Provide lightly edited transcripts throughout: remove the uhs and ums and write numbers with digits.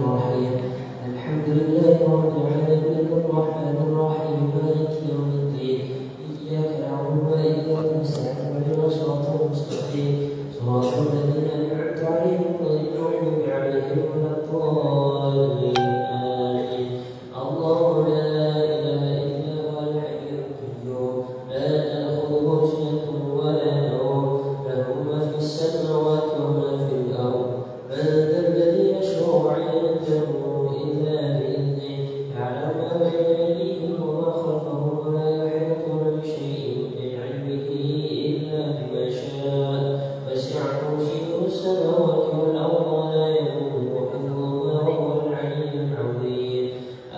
الرحيم الحمد لله رب العالمين الرحمن الرحيم مالك يوم الدين إياك نعبد وإياك نستعين اهدنا الصراط المستقيم صراط الذين أنعمت عليهم غير المغضوب عليهم ولا الضالين آمين. الله لا إله إلا هو الحي القيوم لا تأخذه سنة ولا نوم له ما في السماوات وما في الأرض من ذا الذي يشفع عنده إلا بإذنه يعلم ما بين أيديهم وما خلفهم ولا يحيطون بشيء من علمه إلا بما شاء وسع كرسيه السماوات والأرض ولا يؤوده حفظهما وهو العلي العظيم.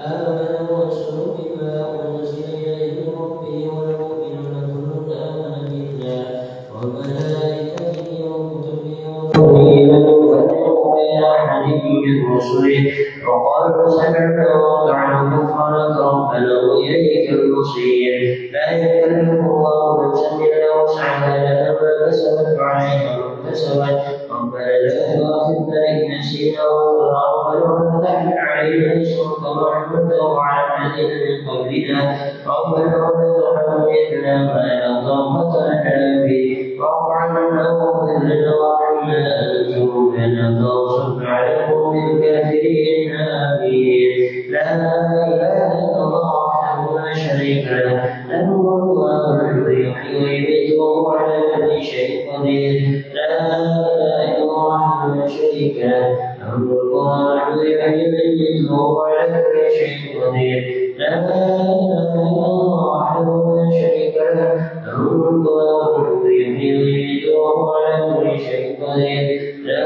آمن الرسول بما أنزل إليه من ربه والمؤمنون كل آمن بالله وملائكته وكتبه ورسله لا نفرق بين أحد من رسله وقالوا سمعنا وأطعنا غفرانك ربنا وإليك المصير. لا يكلف الله نفسا إلا وسعها لها ما كسبت وعليها ما اكتسبت ربنا لا تؤاخذنا إن نسينا وأخطأنا ربنا تحمل علينا إصرا كما حملته على الذين من قبلنا ربنا ولا تحملنا ما لا طاقة لنا به واعف عنا واغفر لنا وارحمنا أنت مولانا فانصرنا على القوم الكافرين آمين. لا إله إلا الله وحده لا شريك له له الملك وله الحمد يحيي ويميت وهو على كل شيء قدير. لا إله إلا الله وحده لا شريك له له الملك وله الحمد يحيي ويميت وهو على كل شيء قدير. لا إله إلا الله وحده لا شريك له له الملك وله الحمد يحيي ويميت وهو على كل شيء قدير. لا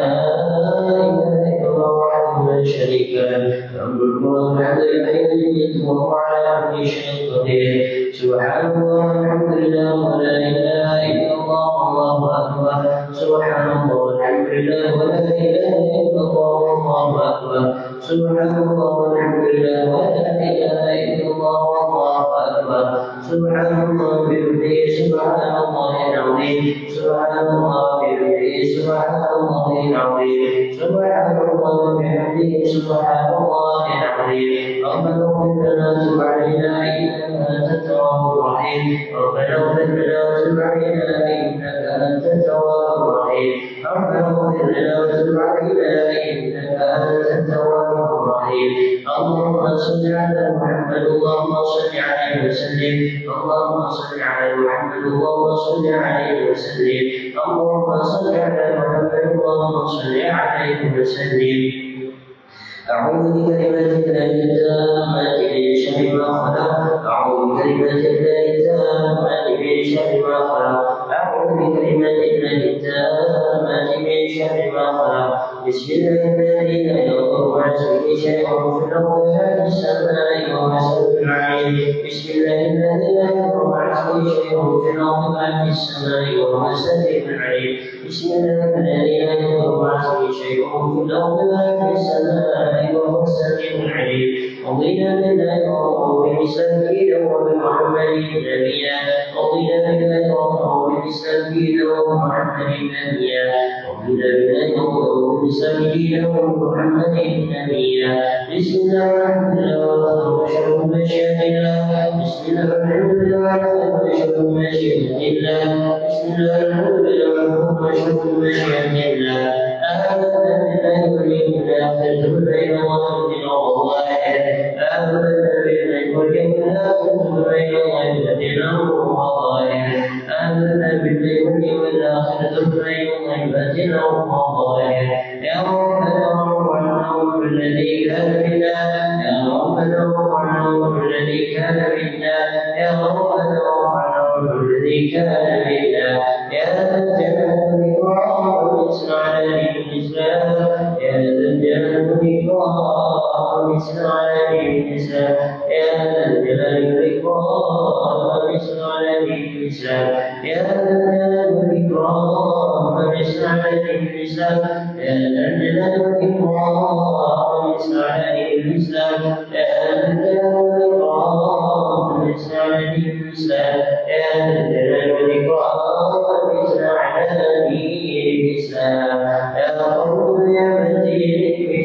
إله إلا الله وحده لا شريك له له الملك وله الحمد يحيي ويميت وهو على كل شيء قدير. سبحان الله والحمد لله ولا إله إلا الله والله أكبر. سبحان الله والحمد لله ولا إله إلا الله والله أكبر. سبحان الله والحمد لله ولا إله إلا الله والله أكبر. سبحان الله بحمده سبحان الله العظيم. سبحان الله بحمده سبحان الله العظيم. سبحان الله بحمده سبحان الله العظيم. ربنا اغفر لنا وتب علينا إنك أنت التواب الرحيم. ربنا اغفر لنا وتب علينا إنك أنت التواب الرحيم. ربنا اغفر لنا وتب علينا إنك أنت التواب الرحيم. اللهم صل على محمد اللهم صل عليه وسلم. اللهم صل على محمد اللهم صل عليه وسلم. اللهم صل على محمد اللهم صل عليه وسلم. أعوذ بكلمات الله التامات من شر ما خلق. أعوذ بكلمات الله التامات من شر ما خلق. أعوذ بكلمات الله التامات من شر ما خلق. بسم الله الذي لا يضر مع اسمه شيء في الأرض ولا في السماء وهو السميع العليم. بسم الله الذي لا يضر مع اسمه شيء في الأرض ولا في السماء وهو السميع العليم. بسم الله الذي لا يضر مع اسمه شيء في الأرض ولا في السماء وهو السميع العليم. رضينا بالله ربا وبالإسلام دينا وبمحمد نبيا. رضينا بالله ربا وبالإسلام دينا وبمحمد نبيا. رضينا بالله ربا وبالإسلام دينا وبمحمد نبيا. بسم الله الرحمن الرحيم وبشر مشيئة الله. بسم الله الحمد لله وبشر مشيئة الله. بسم الله الحمد لله وبشر مشيئة الله. آمنا بالله واليوم الآخر بين وصلنا والظاهر. آمنا بالله واليوم الآخر بين وصلنا والظاهر. آمنا بالله واليوم الآخر بين وصلنا والظاهر. يا ربنا وارحمنا وارحم الذي كان منا. يا ربنا وارحمنا وارحم الذي كان منا. يا ربنا وارحمنا وارحم الذي كان منا. يا ذا الجلال والإكرام وانصر على دين الإسلام. يا ذا الجلال والإكرام وانصر على دين الإسلام. يا ذا الجلال والإكرام وانصر على دين الإسلام. يا ذا الجلال والإكرام وانصر على دين الإسلام. يا ذا الجلال والإكرام وانصر على دين الإسلام. يا ذا الجلال والإكرام وانصر على دين الإسلام. يا ذا الجلال والإكرام وانصر على دين الإسلام. يا قوم يا متين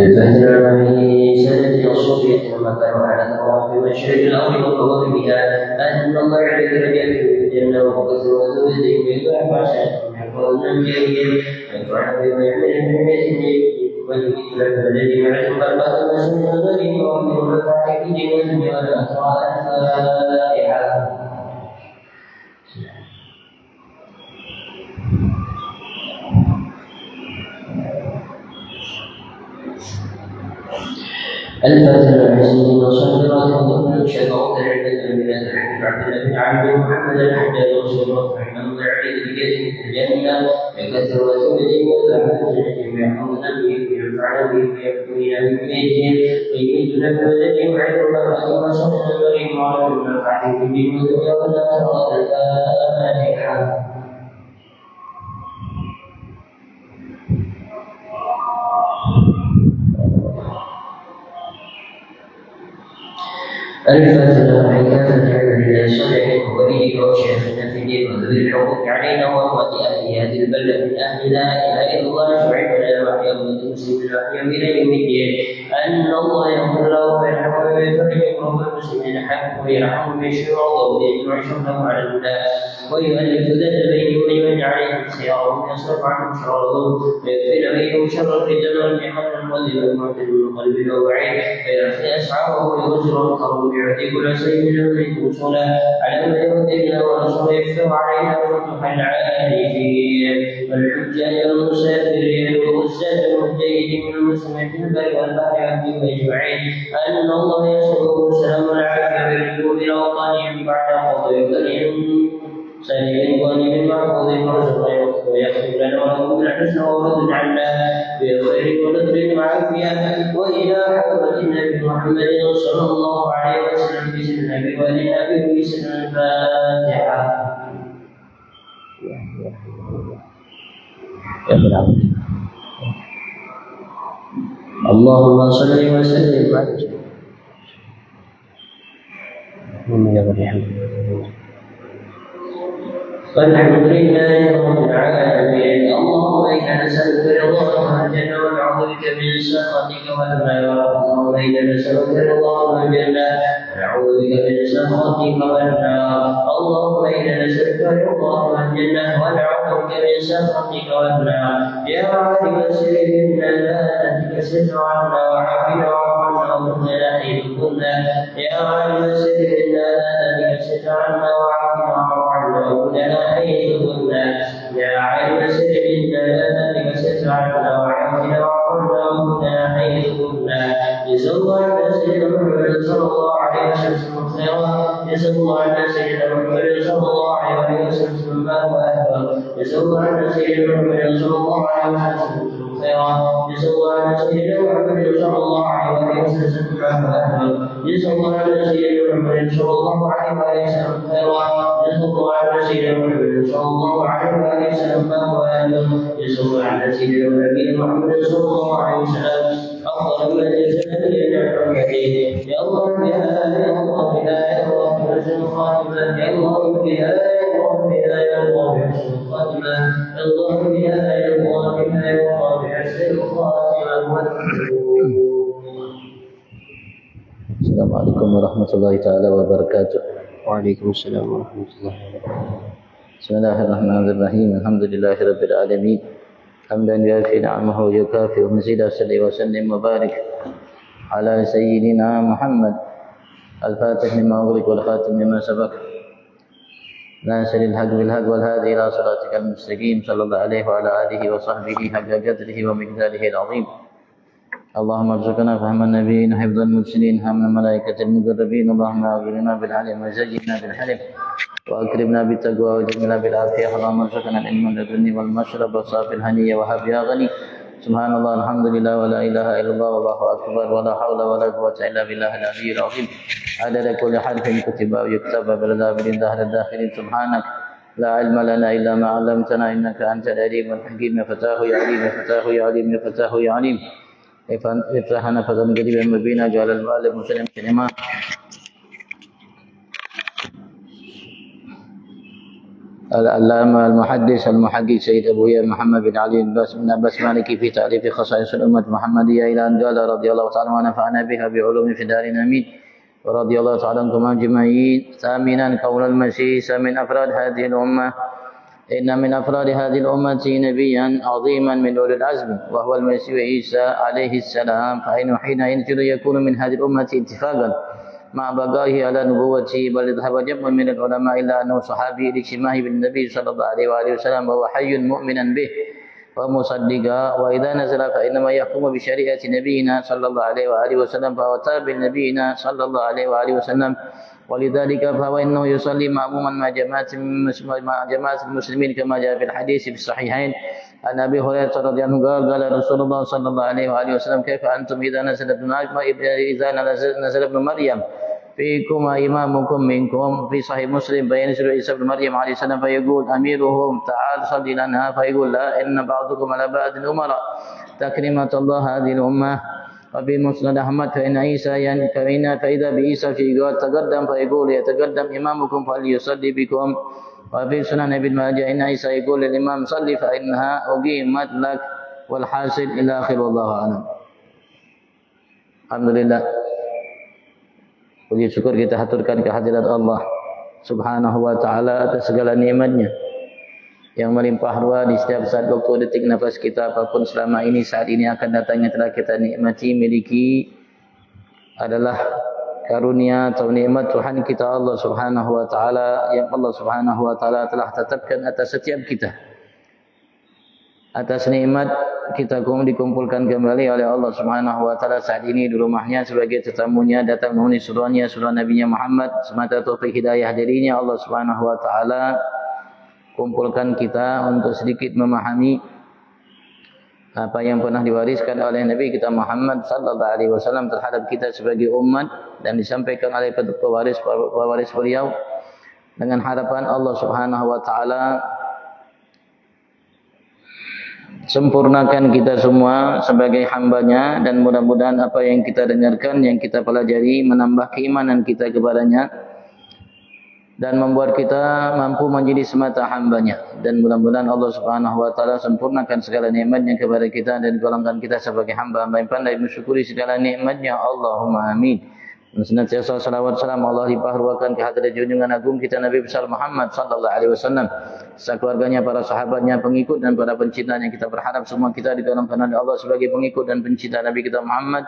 الفتنة في سنة الصوفية لما كانوا على الطواف ومشرق الأرض ومغربها أن الله يعرف رجال في الجنة وقصر وزوجهم ويضاعف عشرة يحفظون أنبيائهم ويفعل بما يحمل من حياة ويجد لك الذي يعلم بركات المسلمين غيرهم ومن الفاتحة في دين والأسرار الفاتحة. الفاتحة الحسين وصدرات وضمن شكوت العباد من عبد الله بن عبد محمد الحجاج وصدرات رحمه الله عليه بجد الجنة وكثر وسبجهم وكافة يحفظون به ويفعل به ويكفون ببيتهم ويميت لك ولدهم عند الله وصدر المريم وعلى المنفعة به وتجاوز صراط الفاتحة. الفاتحة حكاية عن الصالح وليه وشيخنا في الدين وذوي الحقوق علينا وأخوة أهل هذه البلدة من أهل لا إله إلا الله شعب لنا وحي أمة المسلمين وحي إلى يوم الدين أن الله يغفر له ويرحمه ويفرج كرب المسلمين حقه ويرحمه ويشفعه ويجمع شمله على الهدى ويؤلف ذات بينهم ويمن عليهم خيارهم ويصرف عنهم شرارهم ويكفل بينهم شر الرجال والمحن والذي المعتد من قلب وعين ويرخي أسعاره ويوزرهم قرب يعطي كل شيء من أمره وصولا على ما يهدي الله ورسوله يكفر علينا وفتح العارفين والحجاج والمسافرين والزاد المجتهدين من المسلمين في البر والبحر عبده أجمعين أن الله يسلمهم السلام والعافية ويرجو إلى وطنهم بعد قضيهم سليم غني محفوظ مرزق ويغفر لنا ولكم الحسن ورد عنا بخير ولطف وعافية وإلى حضرة النبي محمد صلى الله عليه وسلم بسم النبي وللنبي بسم الفاتحة. اللهم صل وسلم على والحمد لله رب العالمين. اللهم إنا نسألك رضاك والجنة ونعوذ بك من سخطك والنار. اللهم إنا نسألك رضاك والجنة ونعوذ بك من سخطك والنار. اللهم إنا نسألك رضاك والجنة ونعوذ بك من سخطك والنار. يا عالم السر إنا لا نهدك الستر عنا وعافنا وعافنا وكنا حيث كنا. يا عالم السر إنا لا نهدك الستر عنا وعافنا وعافنا وكنا حيث كنا. يا عالم السر إنا لا نهدك الستر عنا وعافنا وعافنا وكنا حيث كنا. جزا الله عنا سيدنا محمد صلى الله عليه وسلم خيرا. جزا الله عنا سيدنا محمد صلى الله عليه وسلم ما هو أهله. جزا الله عنا سيدنا محمد صلى الله عليه وسلم خيرا. جزا الله عنا سيدنا محمد صلى الله عليه وسلم ما هو أهله. جزا الله عنا سيدنا محمد صلى الله عليه وسلم خيرا. جزا الله عنا سيدنا محمد صلى الله عليه وسلم ما هو أهله. جزا الله عنا سيدنا محمد صلى الله عليه وسلم أفضل من يسأل يا الله يا الله يا الله حسن الخاتمة. يا الله يا الله يا الله حسن الخاتمة. يا الله يا الله يا الله حسن الخاتمة. السلام عليكم ورحمة الله تعالى وبركاته. وعليكم السلام ورحمة الله وبركاته. بسم الله الرحمن الرحيم. الحمد لله رب العالمين حمدا يوافي نعمه ويكافئ مزيدا. صل وسلم وبارك على سيدنا محمد الفاتح لما أغلق والخاتم لما سبق ناصر الحق بالحق والهادي إلى صراطك المستقيم صلى الله عليه وعلى آله وصحبه حق قدره ومقداره العظيم. اللهم ارزقنا فهم النبيين حفظ المرسلين هم الملائكة المقربين. اللهم أغفرنا بالعلم وزينا بالحلم وأكرمنا بالتقوى وجملنا بالعافية. اللهم ارزقنا العلم لدني والمشرب وصافي الهنية وهب يا غني. سبحان الله الحمد لله ولا إله إلا الله والله أكبر ولا حول ولا قوة إلا بالله العلي العظيم. عدد كل حرف كتب أو يكتب بالذابرين ظهر الداخلين. سبحانك لا علم لنا إلا ما علمتنا إنك أنت العليم الحكيم. يا فتاه يا عليم يا فتاه يا عليم يا فتاه يا عليم. افتحنا فتن قريبا مبينا جعل المؤلف مسلم كلمة. العلامة المحدث المحقق سيد أبو يحيى محمد بن علي بن عباس المالكي في تعريف خصائص الأمة المحمدية إلى أن قال رضي الله تعالى ونفعنا بها بعلوم في دارنا آمين ورضي الله تعالى عنكم أجمعين. ثامنا قول المسيح من أفراد هذه الأمة إن من أفراد هذه الأمة نبيا عظيما من أولي العزم وهو المسيح عيسى عليه السلام فإنه حينئذ يكون من هذه الأمة اتفاقا مع بقائه على نبوته بل ذهب جمع من العلماء إلا أنه صحابي لاجتماعه بالنبي صلى الله عليه وآله وسلم وهو حي مؤمنا به ومصدقا وإذا نزل فإنما يحكم بشريعة نبينا صلى الله عليه وآله وسلم فهو تابع نبينا صلى الله عليه وآله وسلم ولذلك فهو إنه يصلي مأموما مع جماعة المسلمين كما جاء في الحديث في الصحيحين عن أبي هريرة رضي الله عنه قال رسول الله صلى الله عليه وآله وسلم كيف أنتم إذا نزل ابن مريم فيكم إمامكم منكم في صحيح مسلم فينزل عيسى ابن مريم عليه السلام فيقول أميرهم تعال صل لنا فيقول لا إن بعضكم على بعض الأمراء تكريمة الله هذه الأمة. وفي مسند أحمد فإن عيسى فإذا بعيسى في قول تقدم فيقول يتقدم إمامكم فليصلي بكم. وفي سنن ابن ماجه إن عيسى يقول للإمام صلي فإنها أقيمت لك والحاصل إلى آخر والله أعلم. Alhamdulillah, puji syukur kita haturkan kehadirat Allah Subhanahu wa taala atas segala nikmatnya yang melimpah ruah di setiap saat waktu detik nafas kita apapun selama ini saat ini akan datangnya telah kita nikmati miliki adalah karunia atau nikmat Tuhan kita Allah Subhanahu wa taala yang Allah Subhanahu wa taala telah tetapkan atas setiap kita. Atas nikmat kita dikumpulkan kembali oleh Allah Subhanahu wa taala saat ini di rumahnya sebagai tetamunya datang memenuhi suruhannya surah Nabi-Nya Muhammad semata taufik hidayah darinya Allah Subhanahu wa taala kumpulkan kita untuk sedikit memahami apa yang pernah diwariskan oleh Nabi kita Muhammad sallallahu alaihi wasallam terhadap kita sebagai umat dan disampaikan oleh pewaris beliau dengan harapan Allah Subhanahu wa taala sempurnakan kita semua sebagai hamba-Nya dan mudah-mudahan apa yang kita dengarkan, yang kita pelajari menambah keimanan kita kepadanya dan membuat kita mampu menjadi semata hamba-Nya dan mudah-mudahan Allah Subhanahu wa taala sempurnakan segala nikmat-Nya kepada kita dan golongkan kita sebagai hamba-hamba yang pandai mensyukuri segala nikmat-Nya. Allahumma amin. Dan senantiasa salawat salam Allah limpahruahkan ke hadirat junjungan agung kita Nabi besar Muhammad sallallahu alaihi wasallam, sekeluarganya, para sahabatnya, pengikut dan para pencinta yang kita berharap semua kita digolongkan oleh Allah sebagai pengikut dan pencinta Nabi kita Muhammad.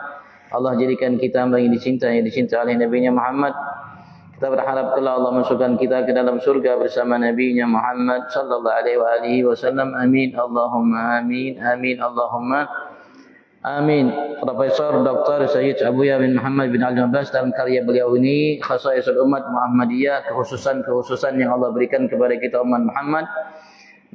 Allah jadikan kita hamba yang dicinta oleh Nabi-Nya Muhammad. Kita berharap kelak Allah masukkan kita ke dalam surga bersama Nabi-Nya Muhammad sallallahu alaihi wasallam. Amin. Allahumma amin. Amin. Allahumma amin. Profesor Dr. Sayyid Abu Yahya bin Muhammad bin Ali Abbas dalam karya beliau ini Khasaisul Umat Muhammadiyah, kekhususan yang Allah berikan kepada kita umat Muhammad.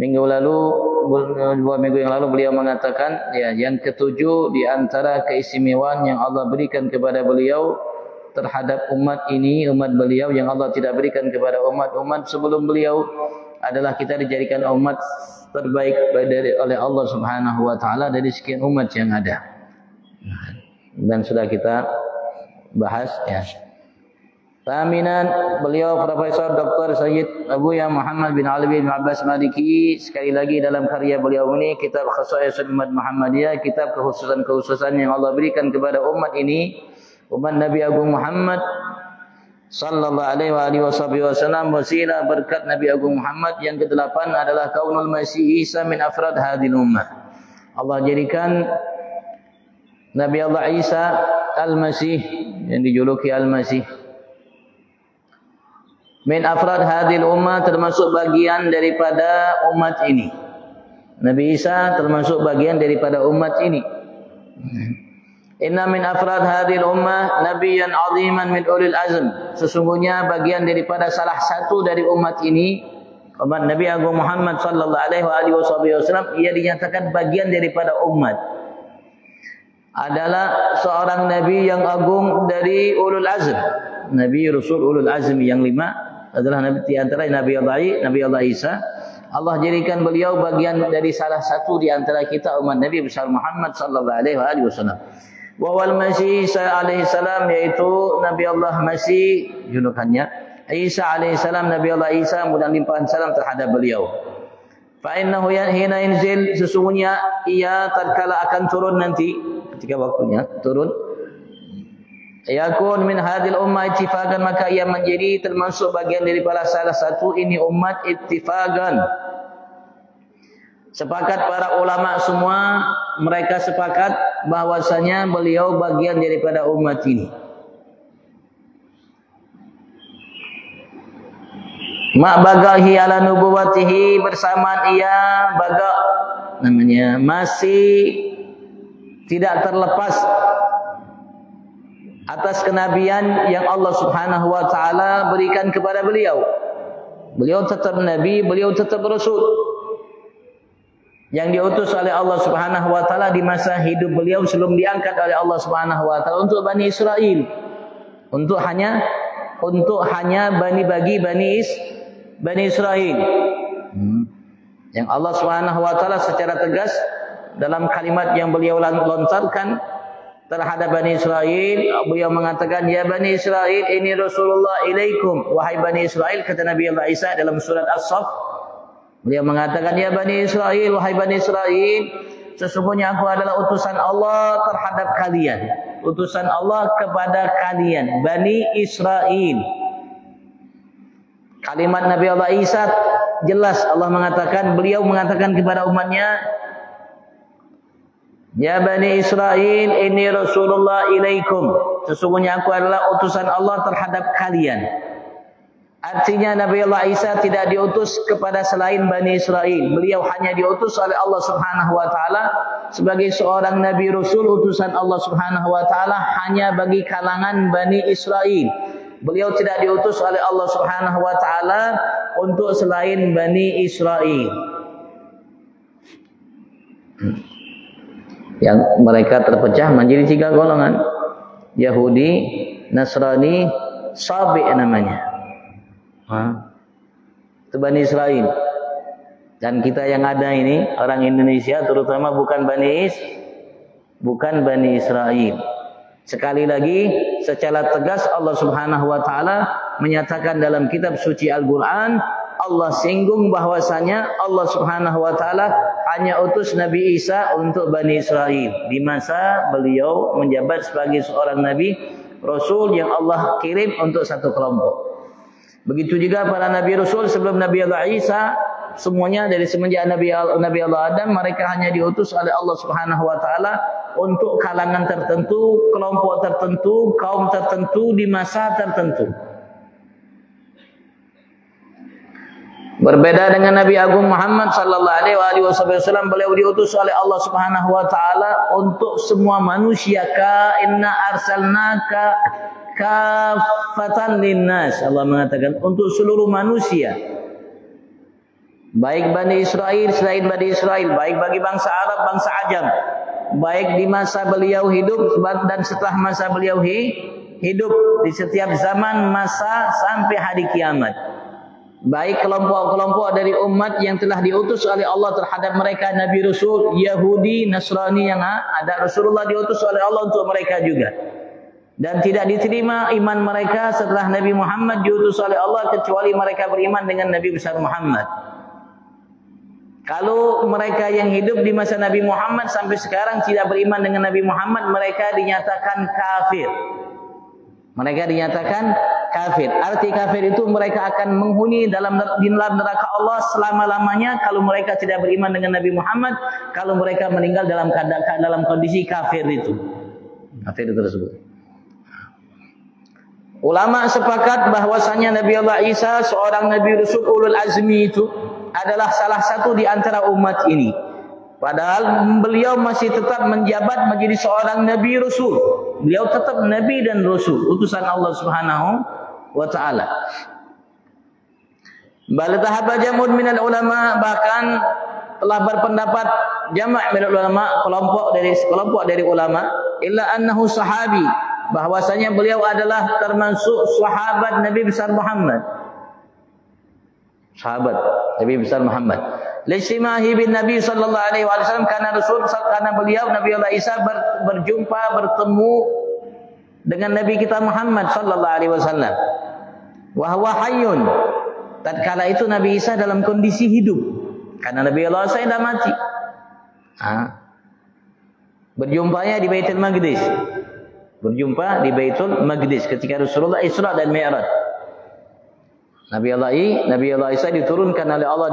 Dua minggu yang lalu beliau mengatakan yang ketujuh di antara keistimewaan yang Allah berikan kepada beliau terhadap umat ini, umat beliau yang Allah tidak berikan kepada umat-umat sebelum beliau adalah kita dijadikan umat terbaik oleh Allah Subhanahu wa taala dari sekian umat yang ada. Dan sudah kita bahas ya. Thaminan, beliau Profesor Dr. Sayyid Abu Yahya Muhammad bin Ali bin Abbas Maliki sekali lagi dalam karya beliau ini kitab Khasaisul Umat Muhammadiyah, kitab kekhususan yang Allah berikan kepada umat ini, umat Nabi Agung Muhammad sallallahu alaihi wasallam, wasilah berkat Nabi Agung Muhammad yang ke-8 adalah kaunul Masih Isa min afrad hadhil ummah. Allah jadikan Nabi Allah Isa Al-Masih yang dijuluki Al-Masih min afrad hadhil ummah, termasuk bagian daripada umat ini. Nabi Isa termasuk bagian daripada umat ini. Inna min afrad hadhil ummah nabiyyan 'aziman min ulil azm. Sesungguhnya bagian daripada salah satu dari umat ini, umat Nabi Agung Muhammad sallallahu alaihi wasallam, ia dinyatakan bagian daripada umat, adalah seorang nabi yang agung dari ulul azm. Nabi Rasul ulul azm yang 5 adalah nabi di antara Nabi Allah Isa. Allah jadikan beliau bagian dari salah satu di antara kita umat Nabi besar Muhammad sallallahu alaihi wasallam. Wa wal Masih Isa alaihi salam, yaitu Nabi Allah Masih julukannya Isa alaihissalam, Nabi Allah Isa, mudah limpahan salam terhadap beliau. Fa innahu hina yanzil, sesungguhnya ia tatkala akan turun nanti, ketika waktunya turun, yakun min hadil ummah ittifaqan, maka ia menjadi termasuk bagian daripada salah satu ini umat ittifaqan. Sepakat para ulama semua, mereka sepakat bahwasanya beliau bagian daripada umat ini. Ma bagahi ala nubuwatihi, bersamaan ia masih tidak terlepas atas kenabian yang Allah Subhanahu wa taala berikan kepada beliau. Beliau tetap nabi, beliau tetap rasul yang diutus oleh Allah Subhanahu wa taala di masa hidup beliau sebelum diangkat oleh Allah Subhanahu wa taala untuk Bani Israel. Untuk hanya Bani Israel. Yang Allah Subhanahu wa taala secara tegas dalam kalimat yang beliau lontarkan terhadap Bani Israel, beliau mengatakan, ya Bani Israel, ini Rasulullah ilaikum, wahai Bani Israel, kata Nabi Allah Isa dalam surat As-Saff. Beliau mengatakan, ya Bani Israel, wahai Bani Israel, sesungguhnya aku adalah utusan Allah terhadap kalian. Utusan Allah kepada kalian, Bani Israel. Kalimat Nabi Allah Isa jelas, Allah mengatakan, beliau mengatakan kepada umatnya, ya Bani Israel, ini Rasulullah ilaikum, sesungguhnya aku adalah utusan Allah terhadap kalian. Artinya Nabi Allah Isa tidak diutus kepada selain Bani Israel. Beliau hanya diutus oleh Allah Subhanahu wa taala sebagai seorang nabi rasul, utusan Allah Subhanahu wa taala hanya bagi kalangan Bani Israel. Beliau tidak diutus oleh Allah Subhanahu wa taala untuk selain Bani Israel. Yang mereka terpecah menjadi 3 golongan. Yahudi, Nasrani, Sabi namanya. Itu Bani Israel. Dan kita yang ada ini, orang Indonesia terutama bukan Bani Israel. Sekali lagi, secara tegas Allah Subhanahu wa taala menyatakan dalam kitab suci Al-Qur'an, Allah singgung bahwasanya Allah Subhanahu wa taala hanya utus Nabi Isa untuk Bani Israel di masa beliau menjabat sebagai seorang nabi rasul yang Allah kirim untuk satu kelompok. Begitu juga para nabi rasul sebelum Nabi Allah Isa, semuanya dari semenjak Nabi Allah Adam, mereka hanya diutus oleh Allah Subhanahu wa taala untuk kalangan tertentu, kelompok tertentu, kaum tertentu di masa tertentu. Berbeda dengan Nabi Agung Muhammad sallallahu alaihi wasallam, beliau diutus oleh Allah Subhanahu wa taala untuk semua manusia. Inna arsalnaka kafatan linnas. Allah mengatakan untuk seluruh manusia. Baik Bani Israel, selain Bani Israel, baik bagi bangsa Arab, bangsa Ajam, baik di masa beliau hidup dan setelah masa beliau hidup, di setiap zaman, masa sampai hari kiamat. Baik kelompok-kelompok dari umat yang telah diutus oleh Allah terhadap mereka Nabi Rasul, Yahudi, Nasrani yang ada, Rasulullah diutus oleh Allah untuk mereka juga. Dan tidak diterima iman mereka setelah Nabi Muhammad diutus oleh Allah kecuali mereka beriman dengan Nabi besar Muhammad. Kalau mereka yang hidup di masa Nabi Muhammad sampai sekarang tidak beriman dengan Nabi Muhammad, mereka dinyatakan kafir. Mereka dinyatakan kafir. Arti kafir itu mereka akan menghuni dalam neraka Allah selama-lamanya kalau mereka tidak beriman dengan Nabi Muhammad, kalau mereka meninggal dalam kondisi kafir itu. Kafir itu tersebut. Ulama sepakat bahwasanya Nabi Allah Isa, seorang Nabi Rasul ulul azmi itu adalah salah satu di antara umat ini. Padahal beliau masih tetap menjabat menjadi seorang Nabi Rasul. Beliau tetap Nabi dan Rasul, utusan Allah Subhanahu wa taala. Bal dhahaba jam'un minal ulama, bahkan telah berpendapat jama' minal ulama, kelompok dari ulama, illa annahu sahabi, bahwasanya beliau adalah termasuk sahabat Nabi besar Muhammad. Sahabat Nabi besar Muhammad. Lisimahi bin Nabi sallallahu alaihi wasallam, karena beliau Nabi Allah Isa bertemu dengan Nabi kita Muhammad sallallahu alaihi wasallam. Wa huwa hayyun. Tatkala itu Nabi Isa dalam kondisi hidup. Karena Nabi Allah Isa sudah mati. Berjumpanya di Baitul Maqdis. Berjumpa di Baitul Maqdis ketika Rasulullah Isra dan Mi'raj. Nabi Allah Isa diturunkan oleh Allah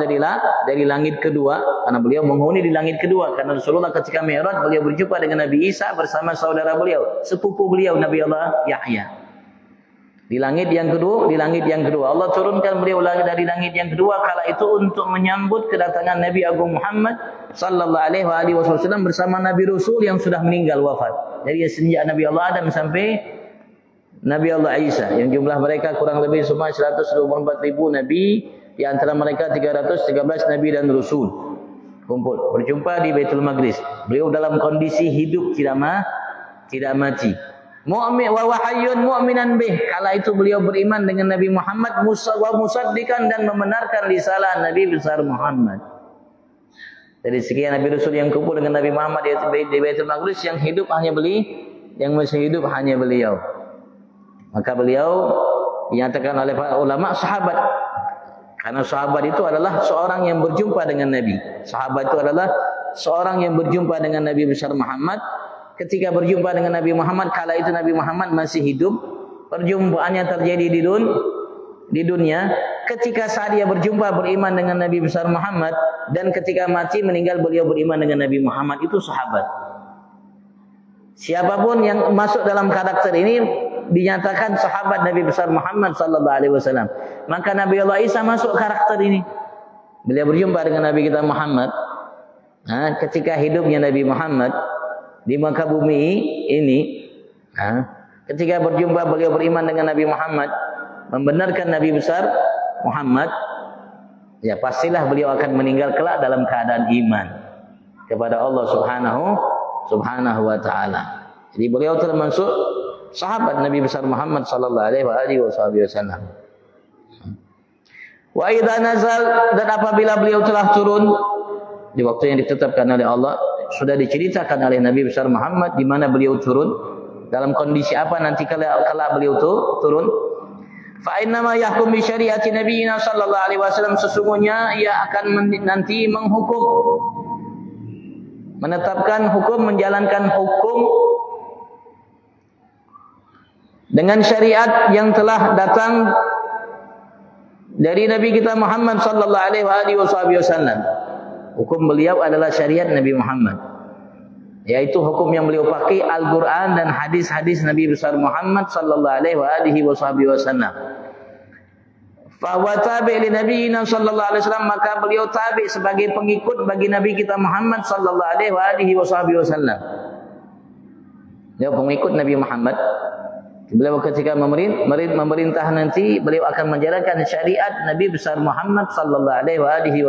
dari langit kedua, karena beliau menghuni di langit kedua. Karena Rasulullah ketika Mi'raj beliau berjumpa dengan Nabi Isa bersama saudara beliau, sepupu beliau Nabi Allah Yahya. Di langit yang kedua Allah turunkan beliau lagi dari langit yang kedua kala itu untuk menyambut kedatangan Nabi Agung Muhammad sallallahu alaihi wasallam bersama Nabi Rasul yang sudah meninggal wafat. Jadi sejak Nabi Allah Adam sampai Nabi Allah Isa yang jumlah mereka kurang lebih semua 124.000 nabi, di antara mereka 313 nabi dan rasul kumpul berjumpa di Baitul Maqdis. Beliau dalam kondisi hidup tidak mati. Mu'min wa wahayyun mu'minan bih. Kala itu beliau beriman dengan Nabi Muhammad wa musaddiqan dan membenarkan risalah Nabi besar Muhammad. Dari sekian nabi rasul yang kumpul dengan Nabi Muhammad di Baitul Maqdis, yang hidup hanya yang masih hidup hanya beliau. Maka beliau dinyatakan oleh para ulama sahabat. Karena sahabat itu adalah seorang yang berjumpa dengan Nabi. Sahabat itu adalah seorang yang berjumpa dengan Nabi besar Muhammad. Ketika berjumpa dengan Nabi Muhammad, kala itu Nabi Muhammad masih hidup. Perjumpaannya terjadi di dunia. Ketika saat dia berjumpa beriman dengan Nabi besar Muhammad, dan ketika mati meninggal beliau beriman dengan Nabi Muhammad. Itu sahabat. Siapapun yang masuk dalam karakter ini dinyatakan sahabat Nabi besar Muhammad sallallahu alaihi wasallam. Maka Nabi Allah Isa masuk karakter ini. Beliau berjumpa dengan Nabi kita Muhammad. Ketika hidupnya Nabi Muhammad di muka bumi ini, ketika berjumpa beliau beriman dengan Nabi Muhammad, membenarkan Nabi besar Muhammad, ya pastilah beliau akan meninggal kelak dalam keadaan iman kepada Allah Subhanahu wa taala. Jadi beliau termasuk sahabat Nabi besar Muhammad sallallahu alaihi wasallam. Wa idza nazal, dan apabila beliau telah turun di waktu yang ditetapkan oleh Allah, sudah diceritakan oleh Nabi besar Muhammad di mana beliau turun, dalam kondisi apa nanti kala beliau turun. Fa innama yahkum bi syariati nabiyina sallallahu alaihi wasallam, sesungguhnya ia akan nanti menghukum, menetapkan hukum, menjalankan hukum dengan syariat yang telah datang dari Nabi kita Muhammad sallallahu alaihi wasallam. Hukum beliau adalah syariat Nabi Muhammad, yaitu hukum yang beliau pakai Al-Quran dan hadis-hadis Nabi besar Muhammad sallallahu alaihi wasallam. Fa huwa tabi' li nabiyina sallallahu alaihi wasallam, maka beliau tabi' sebagai pengikut bagi Nabi kita Muhammad sallallahu alaihi wasallam. Beliau pengikut Nabi Muhammad. Beliau ketika memerintah nanti beliau akan menjalankan syariat Nabi besar Muhammad sallallahu alaihi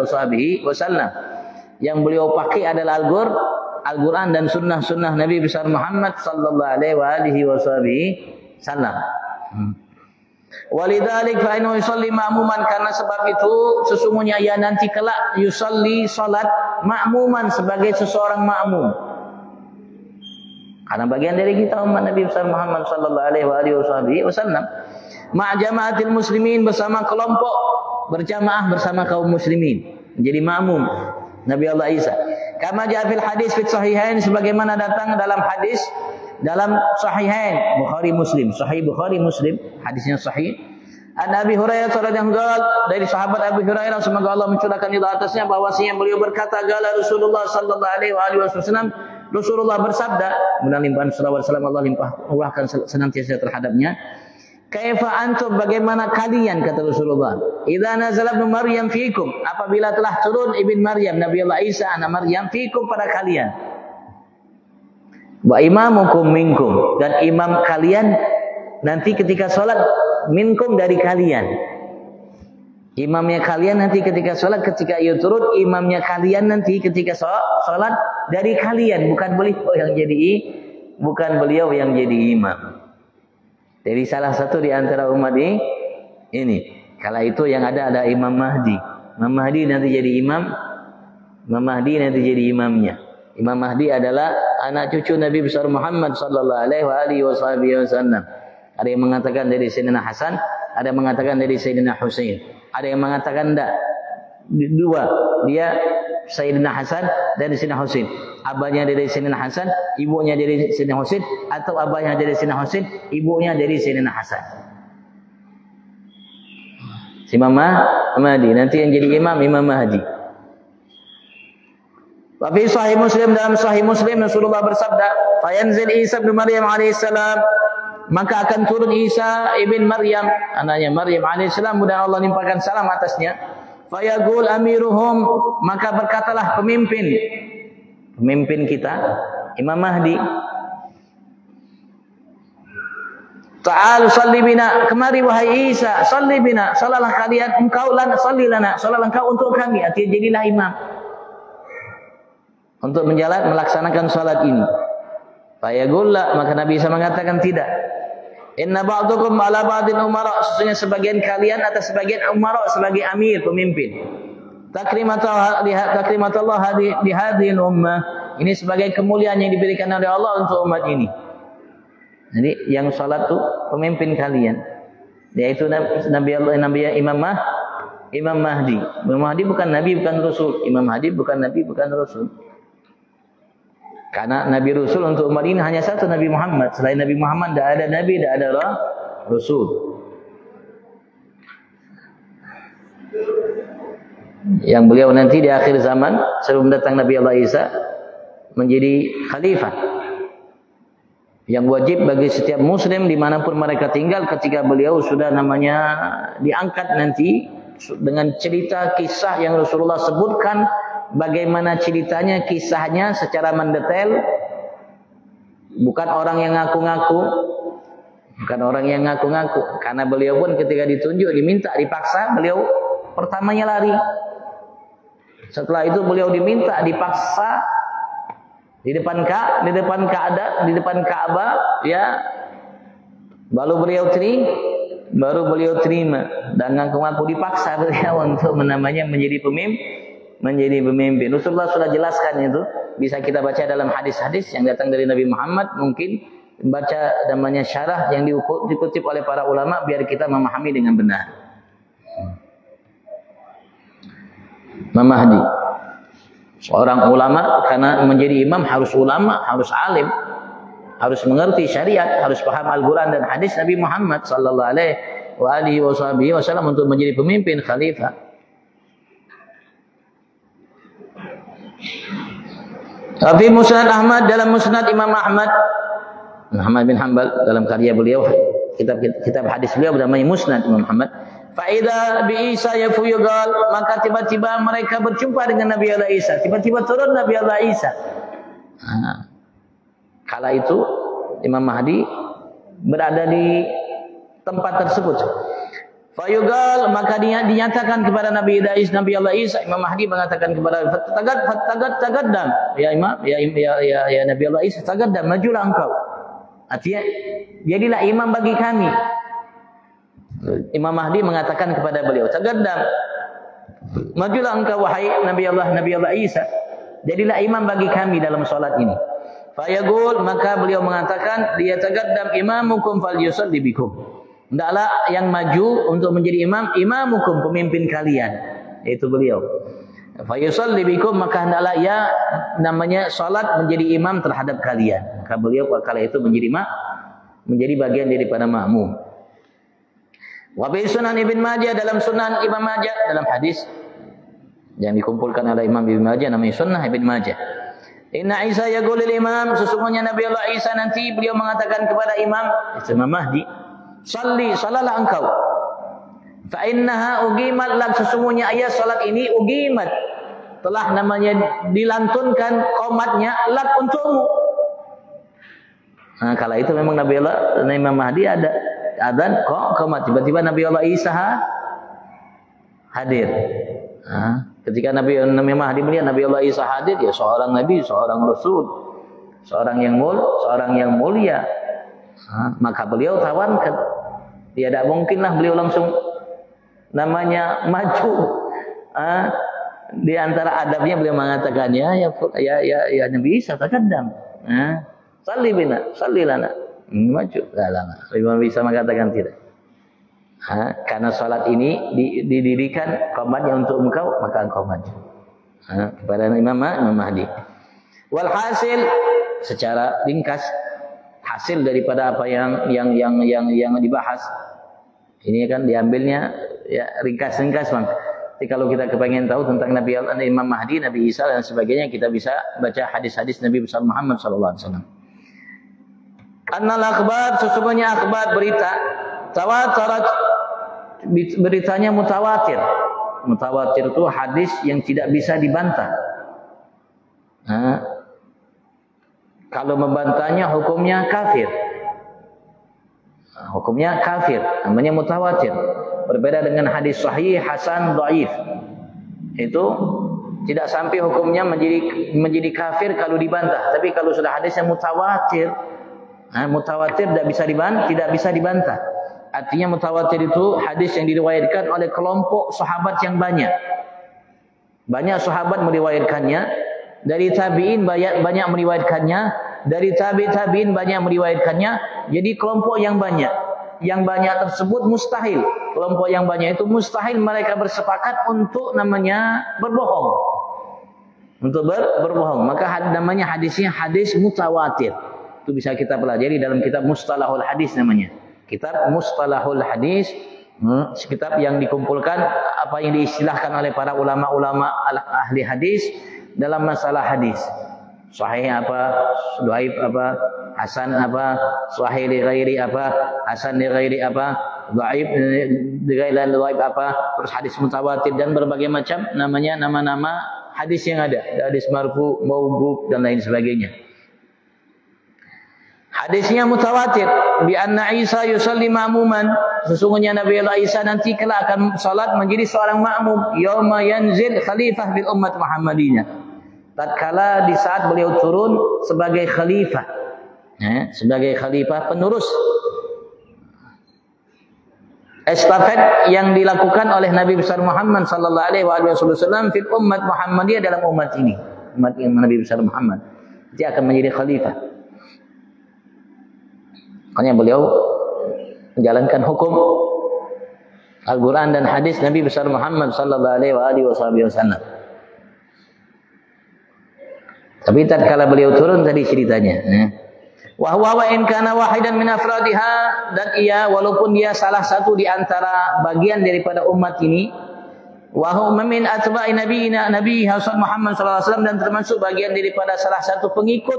wasallam. Yang beliau pakai adalah Al-Quran dan sunnah Nabi besar Muhammad sallallahu alaihi wasallam. Walidzalik fa innahu yusalli ma'muman, karena sebab itu sesungguhnya ia nanti kelak yusalli salat ma'muman, sebagai seseorang makmum. Karena bagian dari kita umat Nabi besar Muhammad sallallahu alaihi wasallam, ma' jama'atil muslimin, bersama kelompok berjamaah bersama kaum muslimin, menjadi makmum Nabi Allah Isa. Kama jaa fil hadis fi sahihain, sebagaimana datang dalam hadis dalam sahihain Bukhari Muslim, sahih Bukhari Muslim, hadisnya sahih. An Abi Hurairah radhiyallahu anhu, dari sahabat Abi Hurairah semoga Allah mencurahkan ridha atasnya, bahwasanya beliau berkata, qala Rasulullah sallallahu alaihi wasallam, Rasulullah bersabda, kemudian limpahan salawat salam Allah limpahkan senantiasa terhadapnya. Kaifa antum, bagaimana kalian, kata Rasulullah, idza nazala ibnu Maryam fiikum, apabila telah turun ibn Maryam Nabi Allah Isa anak Maryam fiikum, pada kalian, wa imamukum minkum, dan imam kalian nanti ketika sholat, minkum, dari kalian. Imamnya kalian nanti ketika sholat, ketika ia turun, imamnya kalian nanti ketika sholat dari kalian, bukan beliau yang jadi imam. Dari salah satu di antara umat ini. Kala itu yang ada Imam Mahdi. Imam Mahdi nanti jadi imam. Imam Mahdi nanti jadi imamnya. Imam Mahdi adalah anak cucu Nabi besar Muhammad sallallahu alaihi wasallam. Ada yang mengatakan dari Sayyidina Hasan, ada yang mengatakan dari Sayyidina Husain, ada yang mengatakan enggak, dua, dia Sayyidina Hasan dari Sayyidina Husain, abahnya dari Sayyidina Hasan, ibunya dari Sayyidina Husain, atau abahnya dari Sayyidina Husain, ibunya dari Sayyidina Hasan. Imam Mahdi nanti yang jadi imam Mahdi. Wa fi sahih Muslim, dalam sahih Muslim Rasulullah bersabda, "Fayanzil Isa bin Maryam alaihissalam," maka akan turun Isa ibn Maryam, anaknya Maryam alaihissalam, mudah Allah limpahkan salam atasnya. Fayaqul amiruhum, maka berkatalah pemimpin kita, Imam Mahdi, "Ta'al salli bina," kemari wahai Isa, salli bina, salalah kalian, engkau lana, salli lana, salalah engkau untuk kami, artinya jadilah imam untuk melaksanakan salat ini. Fayagulla, maka Nabi Isa mengatakan tidak. Inna ba'dukum ala ba'din umara, sesungguhnya sebagian kalian atas sebagian umara, sebagai amir, pemimpin. Takrimatullah di hadhihi ummah, ini sebagai kemuliaan yang diberikan oleh Allah untuk umat ini. Jadi yang salat itu pemimpin kalian, yaitu Imam Mahdi. Imam Mahdi bukan nabi, bukan rasul. Imam Mahdi bukan nabi, bukan rasul. Karena nabi rasul untuk umat ini hanya satu, Nabi Muhammad. Selain Nabi Muhammad tidak ada nabi, tidak ada rasul. Yang beliau nanti di akhir zaman sebelum datang Nabi Allah Isa menjadi khalifah yang wajib bagi setiap muslim dimanapun mereka tinggal ketika beliau sudah namanya diangkat nanti, dengan cerita kisah yang Rasulullah sebutkan, bagaimana ceritanya, kisahnya secara mendetail, bukan orang yang ngaku-ngaku, karena beliau pun ketika ditunjuk, diminta, dipaksa, beliau pertamanya lari. Setelah itu beliau diminta, dipaksa di depan Ka'bah, ya, baru beliau terima dan ngaku-ngaku, dipaksa beliau untuk menjadi pemimpin. Rasulullah sudah jelaskan itu, bisa kita baca dalam hadis-hadis yang datang dari Nabi Muhammad, mungkin baca namanya syarah yang dikutip oleh para ulama biar kita memahami dengan benar. Imam Mahdi seorang ulama, karena menjadi imam harus ulama, harus alim, harus mengerti syariat, harus paham Al-Quran dan hadis Nabi Muhammad sallallahu alaihi wasallam untuk menjadi pemimpin khalifah. Tapi Musnad Ahmad, dalam Musnad Imam Ahmad bin Hanbal, dalam karya beliau, kitab hadis beliau bernama Musnad Imam Ahmad. Fa'idha bi Isa yafuyugal, maka tiba-tiba mereka berjumpa dengan Nabi Allah Isa. Tiba-tiba turun Nabi Allah Isa. Kala itu Imam Mahdi berada di tempat tersebut. Fayugal, maka dinyatakan kepada Nabi Allah Isa, Imam Mahdi mengatakan kepada tagaddam, ya Imam, ya Nabi Allah Isa, tagaddam, majulah engkau. Artinya jadilah imam bagi kami. Imam Mahdi mengatakan kepada beliau, tagaddam, majulah engkau wahai Nabi Allah Isa, jadilah imam bagi kami dalam salat ini. Fayaqul, maka beliau mengatakan, dia tagaddam imamukum falyusalli bikum. Hendaklah yang maju untuk menjadi imamukum, pemimpin kalian, yaitu beliau. Fayusalli bikum, maka hendaklah ya namanya salat menjadi imam terhadap kalian. Maka beliau kala itu menjadi bagian daripada makmum. Wa bi Sunan Ibn Majah, dalam Sunan Ibn Majah, dalam hadis yang dikumpulkan oleh Imam Ibn Majah namanya Sunnah Ibn Majah. Inna Isa yaqulul imam, sesungguhnya Nabi Allah Isa nanti beliau mengatakan kepada Imam Mahdi, salalah engkau. Fa innaha uqimat lak, sesungguhnya ayat salat ini uqimat, telah namanya dilantunkan qomatnya lak untukmu. Nah, kala itu memang Nabi Allah dan Imam Mahdi ada adzan qomat, tiba-tiba Nabi Allah Isa hadir. Ketika Nabi Mahdi melihat Nabi Allah Isa hadir, ya seorang nabi, seorang rasul, seorang yang mulia, maka beliau tawarkan. Ya tidak mungkinlah beliau langsung namanya maju. Di antara adabnya beliau mengatakan, ya Nabi Isa taqaddam. Salli bina, salli lana. Maju. Lama. Imam Isa mengatakan tidak. Karena salat ini didirikan qamatnya untuk engkau, maka engkau maju. Kepada Imam Mahdi. Walhasil, secara ringkas, hasil daripada apa yang dibahas ini kan diambilnya ya ringkas-ringkas, Bang. Jadi kalau kita kepengen tahu tentang Nabi Imam Mahdi, Nabi Isa dan sebagainya, kita bisa baca hadis-hadis Nabi besar Muhammad sallallahu alaihi wasallam. Annal akhbar, sesungguhnya akhbar berita tawatarat, beritanya mutawatir. Mutawatir itu hadis yang tidak bisa dibantah. Kalau membantahnya hukumnya kafir. Hukumnya kafir, namanya mutawatir. Berbeda dengan hadis sahih, hasan, dhaif. Itu tidak sampai hukumnya menjadi kafir kalau dibantah. Tapi kalau sudah hadisnya mutawatir, mutawatir tidak bisa dibantah. Artinya mutawatir itu hadis yang diriwayatkan oleh kelompok sahabat yang banyak. Banyak sahabat meriwayatkannya, dari tabi'in banyak meriwayatkannya, dari tabi'in banyak meriwayatkannya. Jadi kelompok yang banyak. Yang banyak tersebut mustahil. Kelompok yang banyak itu mustahil mereka bersepakat untuk namanya berbohong. Untuk berbohong. Maka namanya hadisnya hadis mutawatir. Itu bisa kita pelajari dalam kitab Mustalahul Hadis namanya. Kitab Mustalahul Hadis, kitab yang dikumpulkan apa yang diistilahkan oleh para ulama-ulama ahli hadis dalam masalah hadis. Sahih apa, dhaif apa, hasan apa, sahih li ghairi apa, hasan li ghairi apa, dhaif li ghairi dhaif apa, terus hadis mutawatir dan berbagai macam nama-nama hadis yang ada, hadis marfu, mauquf dan lain sebagainya. Hadisnya mutawatir, bi anna Isa yusalli ma'muman, sesungguhnya Nabi Allah Isa nanti kelak akan salat menjadi seorang makmum yauma yanzil khalifah bil ummat Muhammadiyah. Tatkala di saat beliau turun sebagai khalifah, sebagai khalifah penerus estafet yang dilakukan oleh Nabi besar Muhammad sallallahu alaihi wasallam fil ummat Muhammadiyah, dalam umat ini, umat Nabi besar Muhammad, dia akan menjadi khalifah. Makanya beliau menjalankan hukum Al-Quran dan hadis Nabi besar Muhammad sallallahu alaihi wasallam. Tapi tatkala beliau turun tadi ceritanya, wa huwa in kana wahidan min afradiha, dan ia walaupun dia salah satu di antara bagian daripada umat ini, wa huwa min atba'i nabiyina Nabi Muhammad sallallahu alaihi wasallam, dan termasuk bagian daripada salah satu pengikut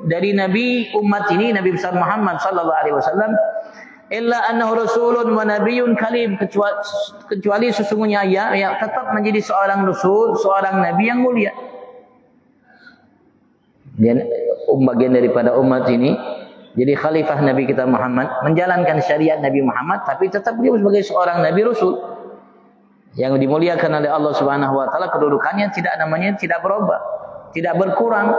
dari Nabi umat ini, Nabi besar Muhammad sallallahu alaihi wasallam, illa annahu rasulun wa nabiyyun kalim, kecuali sesungguhnya ia tetap menjadi seorang rasul, seorang nabi yang mulia. Dan bagian daripada umat ini jadi khalifah Nabi kita Muhammad, menjalankan syariat Nabi Muhammad, tapi tetap beliau sebagai seorang nabi rasul yang dimuliakan oleh Allah Subhanahu wa taala. Kedudukannya tidak berubah, tidak berkurang.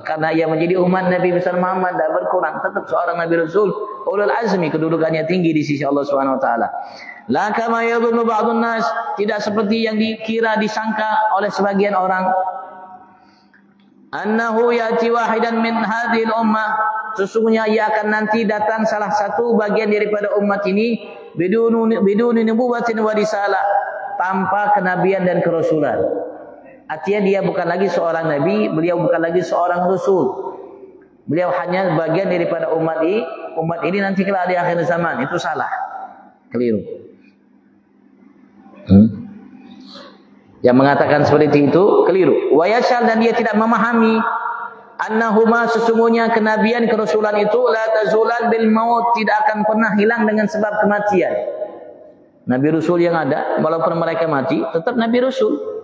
Karena ia menjadi umat Nabi besar Muhammad, tidak berkurang, tetap seorang Nabi Rasul ulul azmi, kedudukannya tinggi di sisi Allah Subhanahu wa taala. La kama yadhunnu ba'dun nas, tidak seperti yang disangka oleh sebagian orang, annahu yati wahidan min hadhil ummah, sesungguhnya ia akan nanti datang salah satu bagian daripada umat ini biduni nubuwatin wa risalah, tanpa kenabian dan kerasulan. Artinya dia bukan lagi seorang nabi, beliau bukan lagi seorang rasul. Beliau hanya bagian daripada umat ini nanti kelak di akhir zaman. Itu salah, keliru. Yang mengatakan seperti itu keliru. Wa yashal, dan dia tidak memahami annahuma, sesungguhnya kenabian kerasulan itu la tazulan bil maut, tidak akan pernah hilang dengan sebab kematian. Nabi Rasul yang ada walaupun mereka mati tetap Nabi Rasul.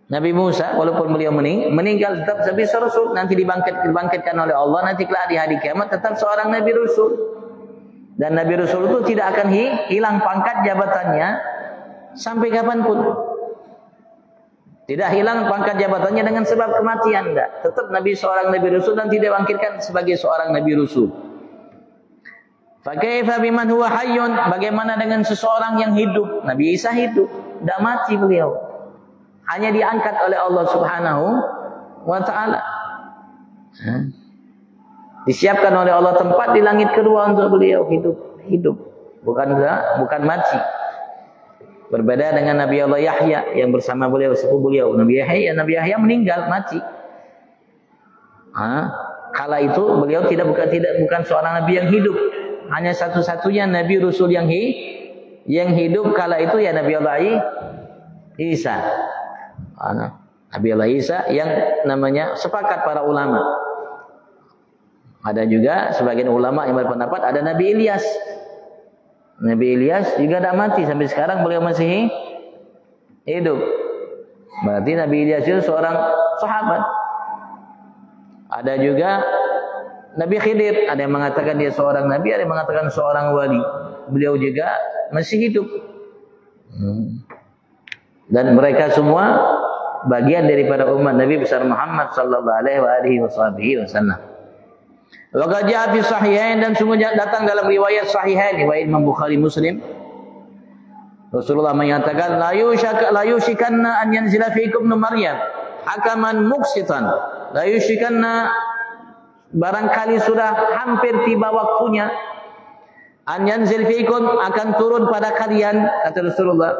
Nabi Musa walaupun beliau meninggal tetap sebagai rasul, nanti dibangkitkan oleh Allah nanti kelak di hari kiamat tetap seorang Nabi Rasul. Dan Nabi Rasul itu tidak akan hilang pangkat jabatannya sampai kapanpun. Tidak hilang pangkat jabatannya dengan sebab kematian, enggak. Tetap Nabi seorang Nabi Rasul dan tidak dibangkitkan sebagai seorang Nabi Rasul. Fa kaifa biman huwa hayyun, bagaimana dengan seseorang yang hidup? Nabi Isa hidup, tidak mati beliau. Hanya diangkat oleh Allah Subhanahu wa taala. Disiapkan oleh Allah tempat di langit kedua untuk beliau hidup. bukan mati. Berbeda dengan Nabi Allah Yahya yang bersama beliau, sepupu beliau. Nabi Yahya meninggal, mati. Kala itu beliau bukan seorang nabi yang hidup. Hanya satu-satunya nabi rasul yang hidup kala itu ya Nabi Allah Isa. Nabi Allah Isa yang namanya sepakat para ulama. Ada juga sebagian ulama yang berpendapat ada Nabi Ilyas. Nabi Ilyas juga tidak mati sampai sekarang, beliau masih hidup. Berarti Nabi Ilyas itu seorang sahabat. Ada juga Nabi Khidir, ada yang mengatakan dia seorang nabi, ada yang mengatakan seorang wali. Beliau juga masih hidup. Dan mereka semua bagian daripada umat Nabi besar Muhammad sallallahu alaihi wasallam. Wa qad ja'a fi sahihain, dan sungguh datang dalam riwayat sahihain, riwayat Imam Bukhari Muslim. Rasulullah menyatakan la yushikanna an yanzila fiikum Maryam hakaman muqsitan. La yushikanna, barangkali sudah hampir tiba waktunya, an yanzil fiikum, akan turun pada kalian, kata Rasulullah,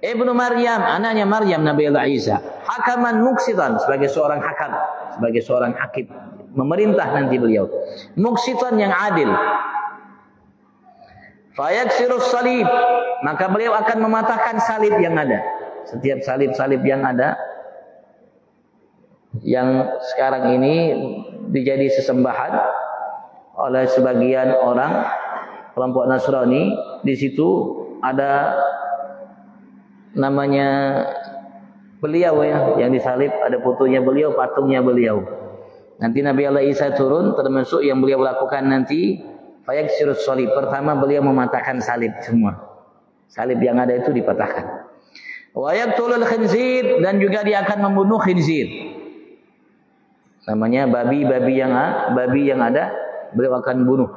Ibnu Maryam, anaknya Maryam Nabi Allah Isa, hakaman muqsitan, sebagai seorang hakam, sebagai seorang hakim, memerintah nanti beliau, muqsitan yang adil. Fayaksirus salib, maka beliau akan mematahkan salib yang ada. Setiap salib-salib yang ada, yang sekarang ini dijadi sesembahan oleh sebagian orang kelompok Nasrani, di situ ada namanya beliau ya, yang disalib, ada fotonya beliau, patungnya beliau. Nanti Nabi Allah Isa turun, termasuk yang beliau lakukan nanti fayaksirus salib. Pertama beliau mematahkan salib semua. Salib yang ada itu dipatahkan. Wa yaqtulul khinzir, dan juga dia akan membunuh khinzir. Namanya babi yang ada, beliau akan bunuh.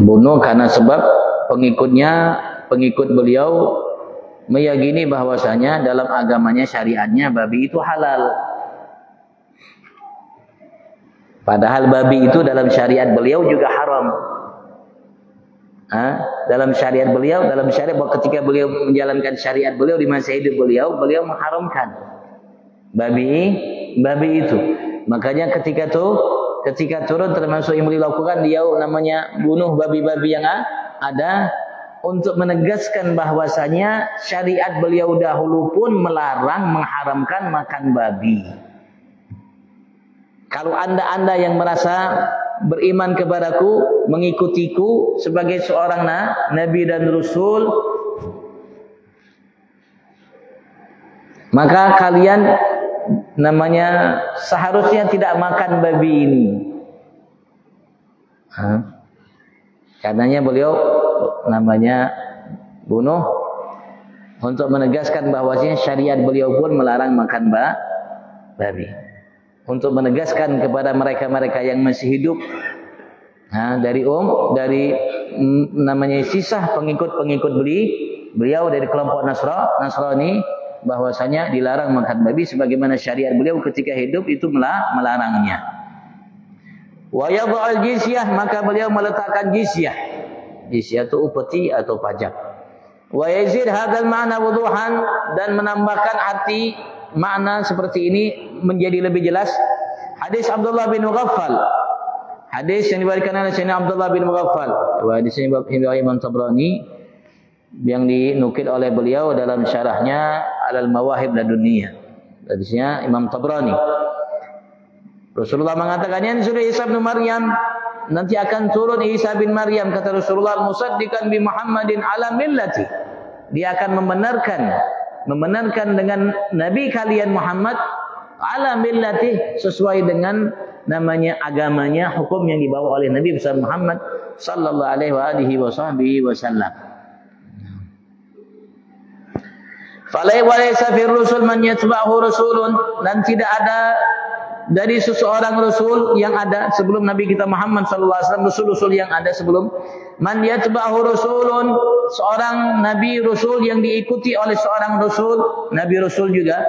Bunuh karena sebab pengikut beliau meyakini bahwasanya dalam agamanya, syariatnya, babi itu halal. Padahal babi itu dalam syariat beliau juga haram. Dalam syariat beliau, bahwa ketika beliau menjalankan syariat beliau di masa hidup beliau mengharamkan babi itu. Makanya ketika turun, termasuk yang beliau lakukan, dia namanya bunuh babi-babi yang ada, untuk menegaskan bahwasanya syariat beliau dahulu pun melarang, mengharamkan makan babi. Kalau anda yang merasa beriman kepadaku, mengikutiku sebagai seorang nabi dan rasul, maka kalian namanya seharusnya tidak makan babi ini. Karenanya beliau namanya bunuh, untuk menegaskan bahwasanya syariat beliau pun melarang makan babi. Untuk menegaskan kepada mereka-mereka yang masih hidup dari namanya sisa pengikut beliau dari kelompok Nasrani, bahwasanya dilarang makan babi sebagaimana syariat beliau ketika hidup itu melarangnya. Wa yadh'al jizyah, maka beliau meletakkan jizyah. Jizyah itu upeti atau pajak. Wa yazid hadzal ma'na wuduhan, dan menambahkan arti makna seperti ini menjadi lebih jelas. Hadis Abdullah bin Mughaffal, hadis yang diriwayatkan oleh Sayyidina Abdullah bin Mughaffal, hadis riwayat Imam Tabrani yang dinukil oleh beliau dalam syarahnya Alal Mawahib Laduniyah. Hadisnya Imam Tabrani. Rasulullah mengatakan, yanzuru Isa bin Maryam, nanti akan turun Isa bin Maryam, kata Rasulullah, musaddiqan bi Muhammadin ala millati, dia akan membenarkan dengan nabi kalian Muhammad ala millati, sesuai dengan namanya agamanya, hukum yang dibawa oleh Nabi besar Muhammad sallallahu alaihi wasallam. Falaysa fir rusul man yatba'hu rasulun, dan tidak ada dari seseorang rasul yang ada sebelum Nabi kita Muhammad sallallahu alaihi wasallam, rasul-rasul yang ada sebelum, man yatba'hu rasulun, seorang nabi rasul yang diikuti oleh seorang rasul, nabi rasul juga,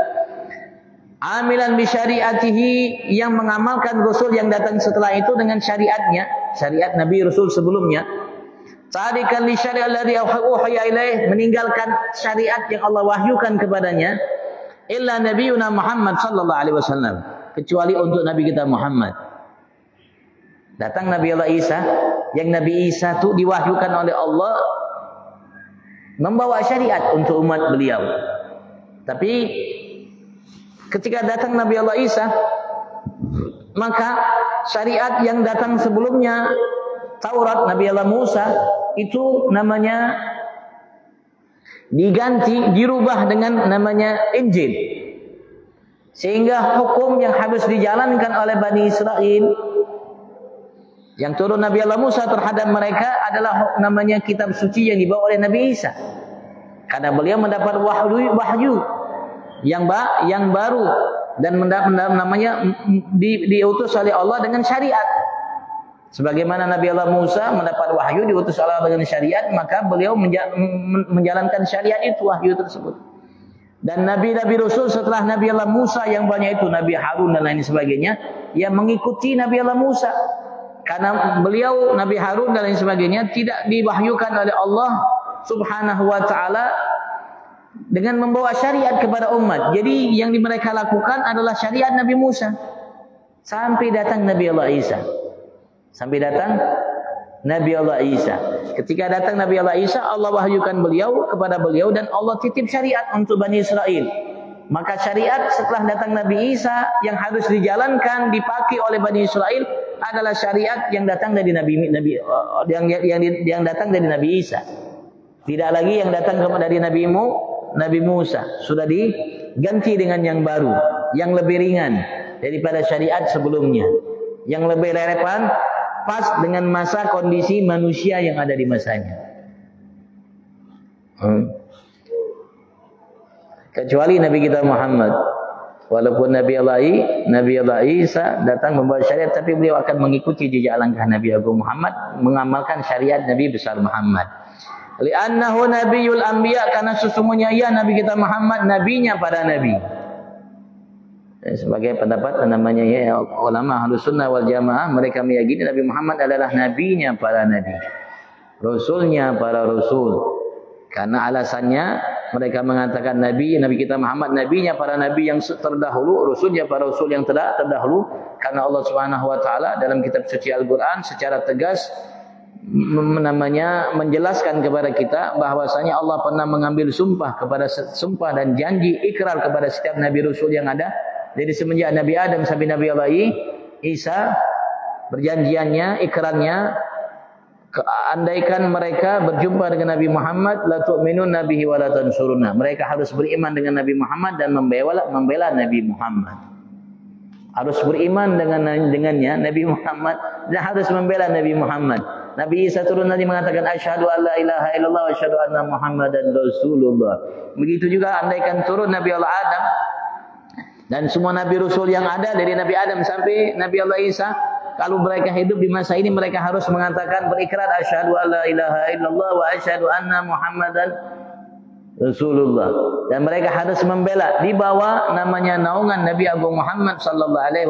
amilan bi syariatihi, yang mengamalkan Rasul yang datang setelah itu dengan syariatnya, syariat Nabi Rasul sebelumnya. Tarikan li syari'al ladzi uhiya ilaih, meninggalkan syariat yang Allah wahyukan kepadanya. Illa nabiyuna Muhammad sallallahu alaihi wasallam, kecuali untuk Nabi kita Muhammad. Datang Nabi Allah Isa, yang Nabi Isa itu diwahyukan oleh Allah membawa syariat untuk umat beliau. Tapi ketika datang Nabi Allah Isa, maka syariat yang datang sebelumnya, Taurat Nabi Allah Musa, itu namanya diganti, dirubah dengan namanya Injil. Sehingga hukum yang harus dijalankan oleh Bani Israel yang turun Nabi Allah Musa terhadap mereka adalah namanya kitab suci yang dibawa oleh Nabi Isa. Karena beliau mendapat wahyu yang baru dan namanya diutus oleh Allah dengan syariat. Sebagaimana Nabi Allah Musa mendapat wahyu diutus Allah dengan syariat, maka beliau menjalankan syariat itu, wahyu tersebut. Dan Nabi-Nabi Rasul setelah Nabi Allah Musa yang banyak itu, Nabi Harun dan lain sebagainya, yang mengikuti Nabi Allah Musa. Karena beliau, Nabi Harun dan lain sebagainya, tidak diwahyukan oleh Allah Subhanahu wa ta'ala dengan membawa syariat kepada umat. Jadi yang mereka lakukan adalah syariat Nabi Musa. Sampai datang Nabi Allah Isa. Sampai datang Nabi Allah Isa. Ketika datang Nabi Allah Isa, Allah wahyukan beliau kepada beliau dan Allah titip syariat untuk Bani Israel. Maka syariat setelah datang Nabi Isa yang harus dijalankan, dipakai oleh Bani Israel adalah syariat yang datang dari yang datang dari Nabi Isa. Tidak lagi yang datang dari Nabi Musa. Sudah diganti dengan yang baru, yang lebih ringan daripada syariat sebelumnya, yang lebih relevan, pas dengan masa kondisi manusia yang ada di masanya. Kecuali Nabi kita Muhammad, walaupun Nabi Allah Isa datang membawa syariat, tapi beliau akan mengikuti jejak langkah Nabi Agung Muhammad, mengamalkan syariat Nabi besar Muhammad. Li'annahu nabiyul anbiya, karena sesungguhnya ia Nabi kita Muhammad nabinya para nabi. Sebagai pendapat namanya ya ulama Ahlus Sunnah wal Jamaah, mereka meyakini Nabi Muhammad adalah nabinya para nabi, rasulnya para rasul. Karena alasannya mereka mengatakan nabi kita Muhammad nabinya para nabi yang terdahulu, rasulnya para rasul yang terdahulu. Karena Allah Subhanahu wa taala dalam kitab suci Al-Qur'an secara tegas menjelaskan kepada kita bahwasanya Allah pernah mengambil sumpah dan janji ikrar kepada setiap nabi rasul yang ada. Jadi semenjak Nabi Adam sampai Nabi Allah Isa, perjanjiannya, ikrannya, andaikan mereka berjumpa dengan Nabi Muhammad, la tu'minun nabihi wa la tansuruna. Mereka harus beriman dengan Nabi Muhammad dan membela Nabi Muhammad. Harus beriman dengannya Nabi Muhammad dan harus membela Nabi Muhammad. Nabi Isa turun nanti mengatakan asyhadu an la ilaha illallah wa asyhadu anna Muhammadan rasulullah. Begitu juga andaikan turun Nabi Allah Adam dan semua Nabi Rasul yang ada dari Nabi Adam sampai Nabi Allah Isa, kalau mereka hidup di masa ini, mereka harus mengatakan berikrar asyhadu alla ilaha illallah wa asyhadu anna Muhammadan Rasulullah. Dan mereka harus membela di bawah namanya naungan Nabi Agung Muhammad sallallahu alaihi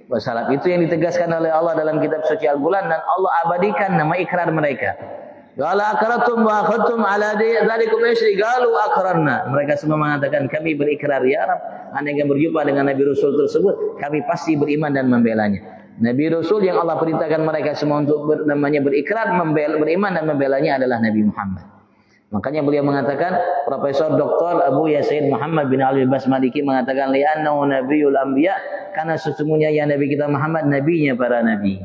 wasallam. Itu yang ditegaskan oleh Allah dalam kitab suci Al-Quran, dan Allah abadikan nama ikrar mereka. Qala aqrartum wa akhadtum ala dzalikum isri qalu aqrarna. Mereka semua mengatakan kami berikrar ya Rabb, andai kami berjumpa dengan Nabi Rasul tersebut, kami pasti beriman dan membelanya. Nabi Rasul yang Allah perintahkan mereka semua untuk berikrar, beriman dan membelanya adalah Nabi Muhammad. Makanya beliau mengatakan, Profesor Dr. Abu Yasin Muhammad bin Ali Basmaliki mengatakan li'annahu nabiyul anbiya, karena sesungguhnya yang Nabi kita Muhammad nabinya para nabi.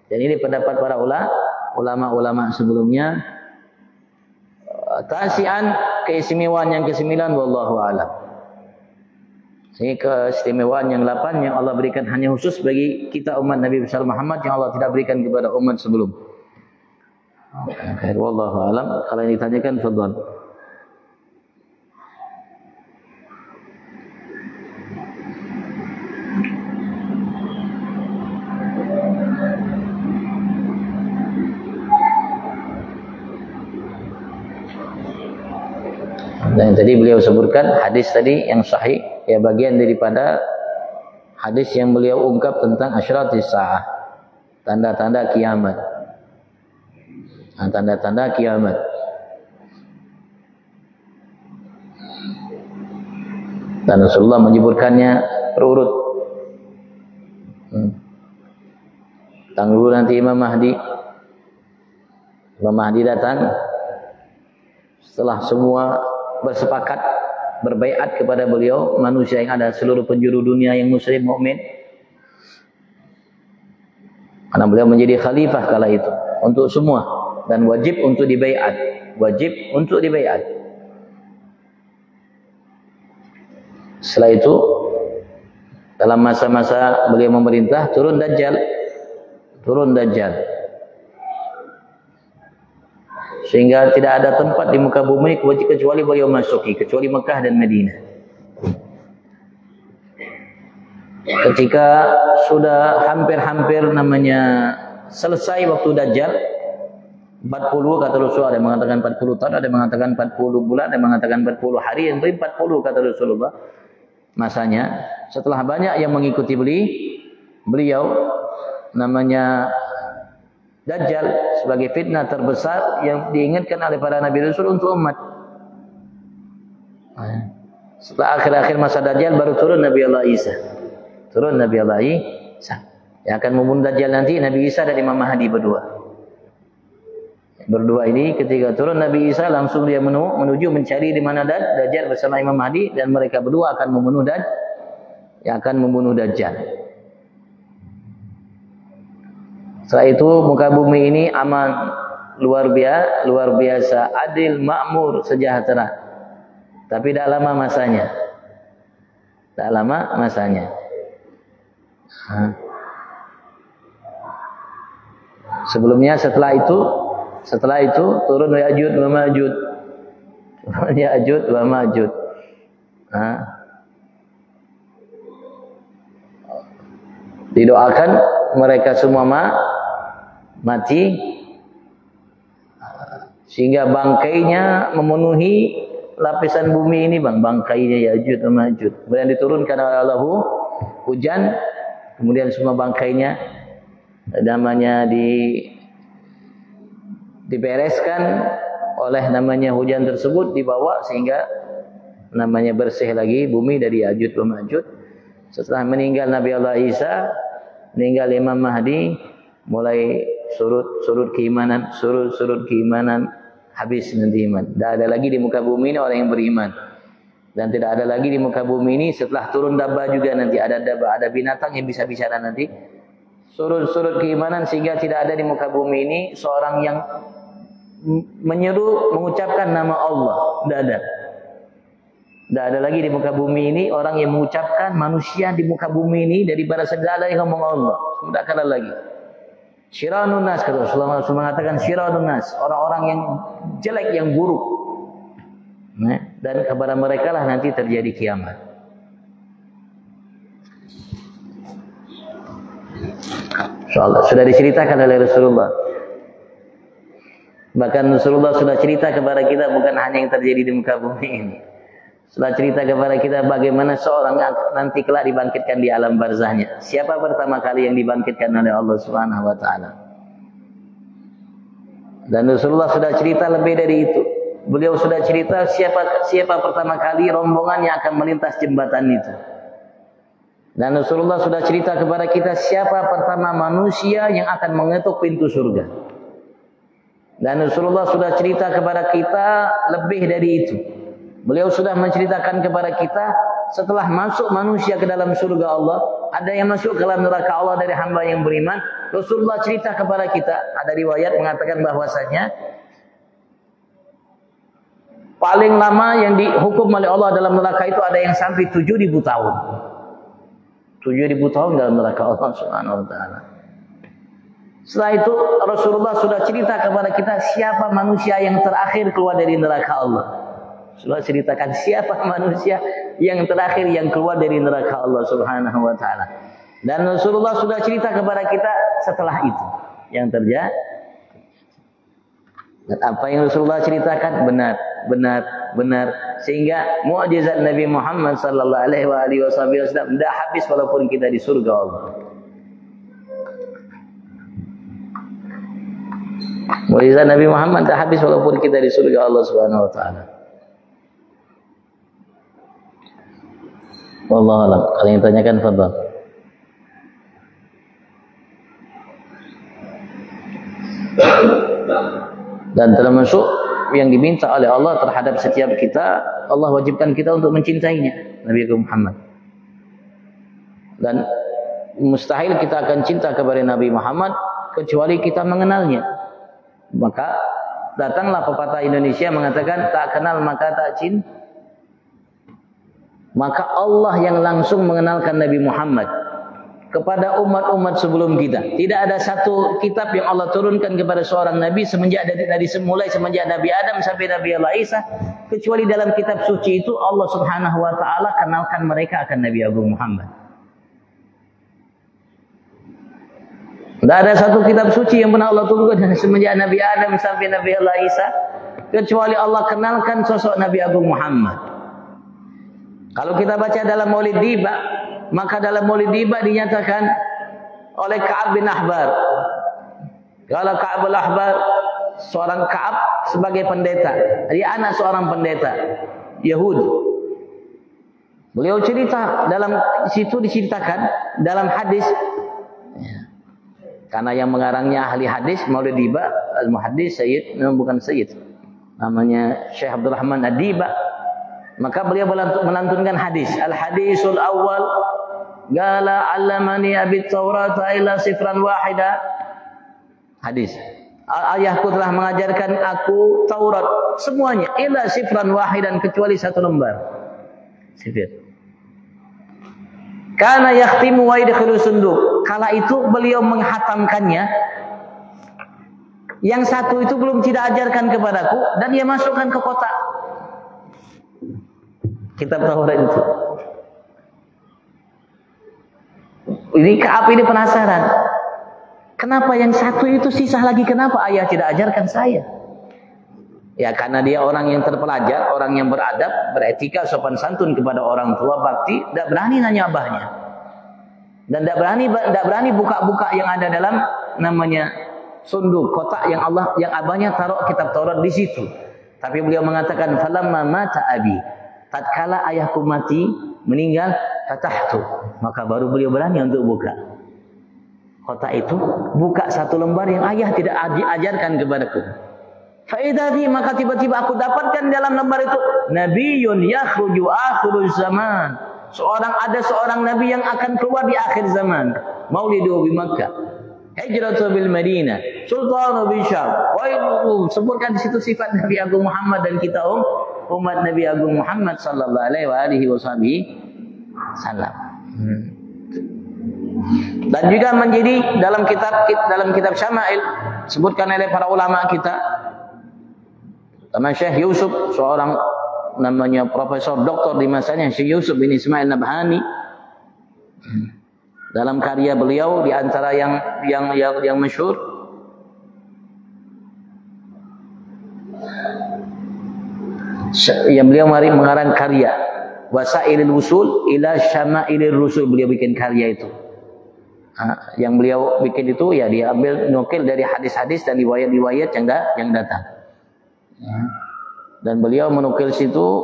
Dan ini pendapat para ulama sebelumnya. Tasian, keistimewaan yang ke-9, wallahu a'lam. Sehingga keistimewaan yang 8 yang Allah berikan hanya khusus bagi kita umat Nabi besar Muhammad, yang Allah tidak berikan kepada umat sebelum. Wallahu a'lam. Kalau yang ditanyakan, fadhal. Dan tadi beliau sebutkan hadis tadi yang sahih, ya bagian daripada hadis yang beliau ungkap tentang asyratis sa'ah, tanda-tanda kiamat. Tanda-tanda kiamat. Dan Rasulullah menyebutkannya berurut. Tunggu nanti Imam Mahdi. Imam Mahdi datang setelah semua bersepakat berbaiat kepada beliau, manusia yang ada seluruh penjuru dunia yang muslim mukmin, karena beliau menjadi khalifah kala itu untuk semua dan wajib untuk dibaiat, wajib untuk dibaiat. Setelah itu dalam masa-masa beliau memerintah turun Dajjal, sehingga tidak ada tempat di muka bumi kecuali beliau masuki, kecuali Mekah dan Madinah. Ketika sudah hampir-hampir namanya selesai waktu Dajjal, 40 kata Rasulullah, ada yang mengatakan 40 tahun, ada yang mengatakan 40 bulan, ada yang mengatakan 40 hari, yang lebih 40 kata Rasulullah masanya. Setelah banyak yang mengikuti beliau namanya Dajjal sebagai fitnah terbesar yang diingatkan oleh para Nabi Rasul untuk umat. Setelah akhir-akhir masa Dajjal baru turun Nabi Allah Isa. Yang akan membunuh Dajjal nanti Nabi Isa dan Imam Mahdi berdua ini. Ketika turun Nabi Isa langsung dia menuju mencari di mana Dajjal bersama Imam Mahdi, dan mereka berdua akan membunuh Dajjal. Setelah itu muka bumi ini aman, luar biasa, adil, makmur, sejahtera. Tapi tidak lama masanya. Sebelumnya setelah itu turun Ya'juj wa Ma'juj. Didoakan mereka semua mati, sehingga bangkainya memenuhi lapisan bumi ini, bangkainya Ya'juj wa Ma'juj. Kemudian diturunkan oleh Allah hujan, kemudian semua bangkainya namanya dibereskan oleh namanya hujan tersebut, dibawa sehingga namanya bersih lagi bumi dari Ya'juj wa Ma'juj. Setelah meninggal Nabi Allah Isa, meninggal Imam Mahdi, mulai surut keimanan, habis nanti iman. Tidak ada lagi di muka bumi ini orang yang beriman, dan tidak ada lagi di muka bumi ini setelah turun Dabba juga nanti ada binatang yang bisa bicara nanti. Surut keimanan sehingga tidak ada di muka bumi ini seorang yang mengucapkan nama Allah. Tidak ada lagi di muka bumi ini orang yang mengucapkan, manusia di muka bumi ini daripada segala yang ngomong Allah. Tidak ada lagi. Syiranun nas, kata Rasulullah mengatakan syiranun nas, orang-orang yang jelek, yang buruk. Dan kepada mereka lah nanti terjadi kiamat. InsyaAllah sudah diceritakan oleh Rasulullah. Bahkan Rasulullah sudah cerita kepada kita bukan hanya yang terjadi di muka bumi ini. Sudah cerita kepada kita bagaimana seorang nanti kelak dibangkitkan di alam barzahnya. Siapa pertama kali yang dibangkitkan oleh Allah Subhanahu wa taala. Dan Rasulullah sudah cerita lebih dari itu. Beliau sudah cerita siapa pertama kali rombongan yang akan melintas jembatan itu. Dan Rasulullah sudah cerita kepada kita siapa pertama manusia yang akan mengetuk pintu surga. Dan Rasulullah sudah cerita kepada kita lebih dari itu. Beliau sudah menceritakan kepada kita setelah masuk manusia ke dalam surga Allah, ada yang masuk ke dalam neraka Allah dari hamba yang beriman. Rasulullah cerita kepada kita, ada riwayat mengatakan bahwasanya paling lama yang dihukum oleh Allah dalam neraka itu ada yang sampai 7.000 tahun. 7.000 tahun dalam neraka Allah Subhanahu wa taala. Setelah itu Rasulullah sudah cerita kepada kita siapa manusia yang terakhir keluar dari neraka Allah. Sudah ceritakan siapa manusia yang terakhir yang keluar dari neraka Allah Subhanahu wa taala. Dan Rasulullah sudah cerita kepada kita setelah itu yang terjadi. Dan apa yang Rasulullah ceritakan benar benar, sehingga mukjizat Nabi Muhammad sallallahu alaihi wasallam tidak habis walaupun kita di surga Allah. Mukjizat Nabi Muhammad tidak habis walaupun kita di surga Allah Subhanahu wa taala. Wallahu a'lam. Kalau yang tanyakan fadhal. Dan termasuk yang diminta oleh Allah terhadap setiap kita, Allah wajibkan kita untuk mencintainya, Nabi Muhammad. Dan mustahil kita akan cinta kepada Nabi Muhammad kecuali kita mengenalnya. Maka datanglah pepatah Indonesia mengatakan tak kenal maka tak cinta. Maka Allah yang langsung mengenalkan Nabi Muhammad kepada umat-umat sebelum kita. Tidak ada satu kitab yang Allah turunkan kepada seorang Nabi semenjak mulai semenjak Nabi Adam sampai Nabi Allah Isa, kecuali dalam kitab suci itu Allah Subhanahu wa taala kenalkan mereka akan Nabi Agung Muhammad. Tidak ada satu kitab suci yang pernah Allah turunkan semenjak Nabi Adam sampai Nabi Allah Isa, kecuali Allah kenalkan sosok Nabi Agung Muhammad. Kalau kita baca dalam Maulid Diba, maka dalam Maulid Diba dinyatakan oleh Ka'ab bin Ahbar. Kalau Ka'ab bin Ahbar, seorang Ka'ab sebagai pendeta, dia anak seorang pendeta Yahudi. Beliau cerita dalam situ diceritakan dalam hadis, karena yang mengarangnya ahli hadis Maulid Diba, al-muhaddis Sayyid, bukan Sayyid, namanya Syekh Abdul Rahman Ad-Diba. Maka beliau melantunkan hadis. Al-hadisul awal Gala allamani abit Taurata ila sifran wahida. Hadis. Ayahku telah mengajarkan aku Taurat semuanya ila sifran wahidan kecuali satu lembar. Sifir. Kana yakhtimu wa yadkhulu sunduk. Kala itu beliau menghatamkannya. Yang satu itu belum tidak ajarkan kepadaku dan dia masukkan ke kotak. Kitab Taurat itu. Ini Ka'ab ini penasaran. Kenapa yang satu itu sisa lagi? Kenapa ayah tidak ajarkan saya? Ya karena dia orang yang terpelajar, orang yang beradab, beretika, sopan santun kepada orang tua, bakti, tidak berani nanya abahnya. Dan tidak berani buka-buka yang ada dalam namanya sunduk, kotak yang abahnya taruh kitab Taurat di situ. Tapi beliau mengatakan falamma mata abi, tatkala ayahku mati, meninggal, fatahtu, maka baru beliau berani untuk buka kotak itu, buka satu lembar yang ayah tidak ajarkan kepadaku. Faidati, maka tiba-tiba aku dapatkan dalam lembar itu Nabiyyun yakhruju akhiruz zaman, ada seorang nabi yang akan keluar di akhir zaman. Maulidu bi Makkah, hijratu bil Madinah, sultanu bi Syam. Sebutkan di situ sifat Nabi Agung Muhammad dan kita umat Nabi Agung Muhammad sallallahu alaihi wasallam. Dan juga menjadi dalam kitab Syama'il sebutkan oleh para ulama kita, terutama Syekh Yusuf, seorang namanya profesor doktor di masanya, Syekh Yusuf bin Ismail Nabhani. Dalam karya beliau di antara yang masyhur yang beliau mengarang karya Wasailul Wusul ila Syama'ilur Rusul, beliau bikin karya itu. Yang beliau bikin itu ya dia ambil nukil dari hadis-hadis dan riwayat-riwayat yang datang. Dan beliau menukil situ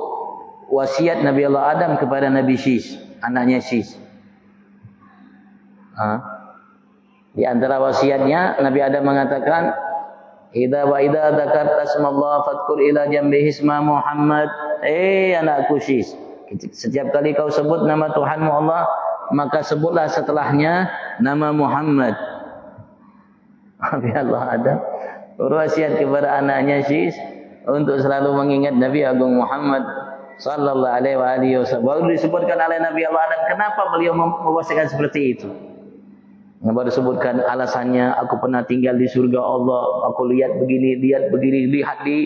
wasiat Nabi Allah Adam kepada Nabi Syis, anaknya Syis. Di antara wasiatnya Nabi Adam mengatakan, idza dzakarta asmallah fadhkur ila jambihi isma Muhammad. Anakku Syis, setiap kali kau sebut nama Tuhanmu Allah, maka sebutlah setelahnya nama Muhammad. Nabi Allah Adam berwasiat kepada anaknya Syis untuk selalu mengingat Nabi Agung Muhammad sallallahu alaihi wasallam. Baru disebutkan oleh Nabi Allah Adam kenapa beliau mewasiatkan seperti itu. Baru disebutkan alasannya, aku pernah tinggal di surga Allah, aku lihat begini, lihat di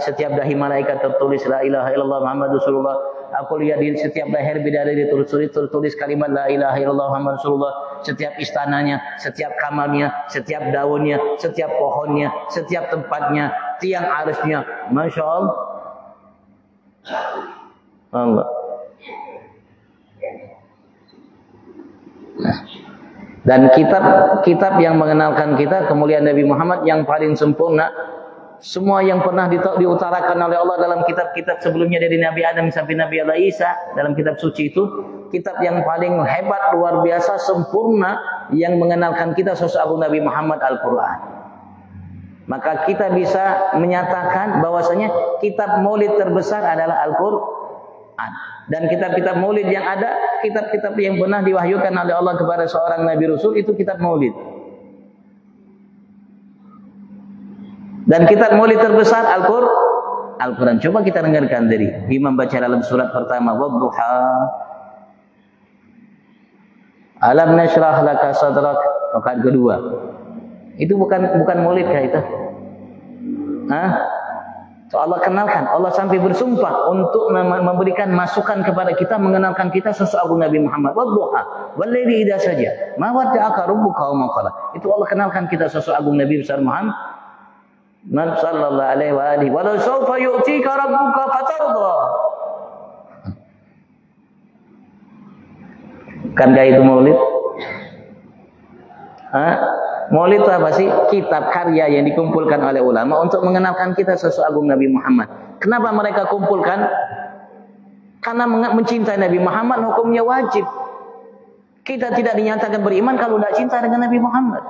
setiap dahi malaikat tertulis la ilaha illallah Muhammad Rasulullah. Aku lihat di setiap leher bidadari tertulis kalimat la ilaha illallah Muhammad Rasulullah. Setiap istananya, setiap kamarnya, setiap daunnya, setiap pohonnya, setiap tempatnya, tiang arusnya, masya Allah. Allah. Nah, dan kitab yang mengenalkan kita kemuliaan Nabi Muhammad yang paling sempurna. Semua yang pernah diutarakan oleh Allah dalam kitab-kitab sebelumnya dari Nabi Adam sampai Nabi Allah Isa dalam kitab suci itu, kitab yang paling hebat, luar biasa, sempurna yang mengenalkan kita sosok agung Nabi Muhammad, Al-Quran. Maka kita bisa menyatakan bahwasanya kitab maulid terbesar adalah Al-Quran. Dan kitab-kitab maulid yang ada, kitab-kitab yang pernah diwahyukan oleh Allah kepada seorang Nabi Rasul itu kitab maulid. Dan kitab maulid terbesar Al-Quran. Coba kita dengarkan dari Imam baca dalam surat pertama, Wadduha, Alam nashrah laka sadrak. Rakaat kedua. Itu bukan maulid kah itu? So Allah kenalkan, Allah sampai bersumpah untuk memberikan masukan kepada kita, mengenalkan kita sosok agung Nabi Muhammad. Wadduha, wallaili idza saja, ma wadda'aka rabbuka wa ma qala. Itu Allah kenalkan kita sosok agung Nabi besar Muhammad sallallahu alaihi wa alihi. Wa la sawfa yu'tika rabbuka fatarda. Bukankah itu maulid? Maulid itu apa sih? Kitab karya yang dikumpulkan oleh ulama untuk mengenalkan kita sosok agung Nabi Muhammad. Kenapa mereka kumpulkan? Karena mencintai Nabi Muhammad hukumnya wajib. Kita tidak dinyatakan beriman kalau tidak cinta dengan Nabi Muhammad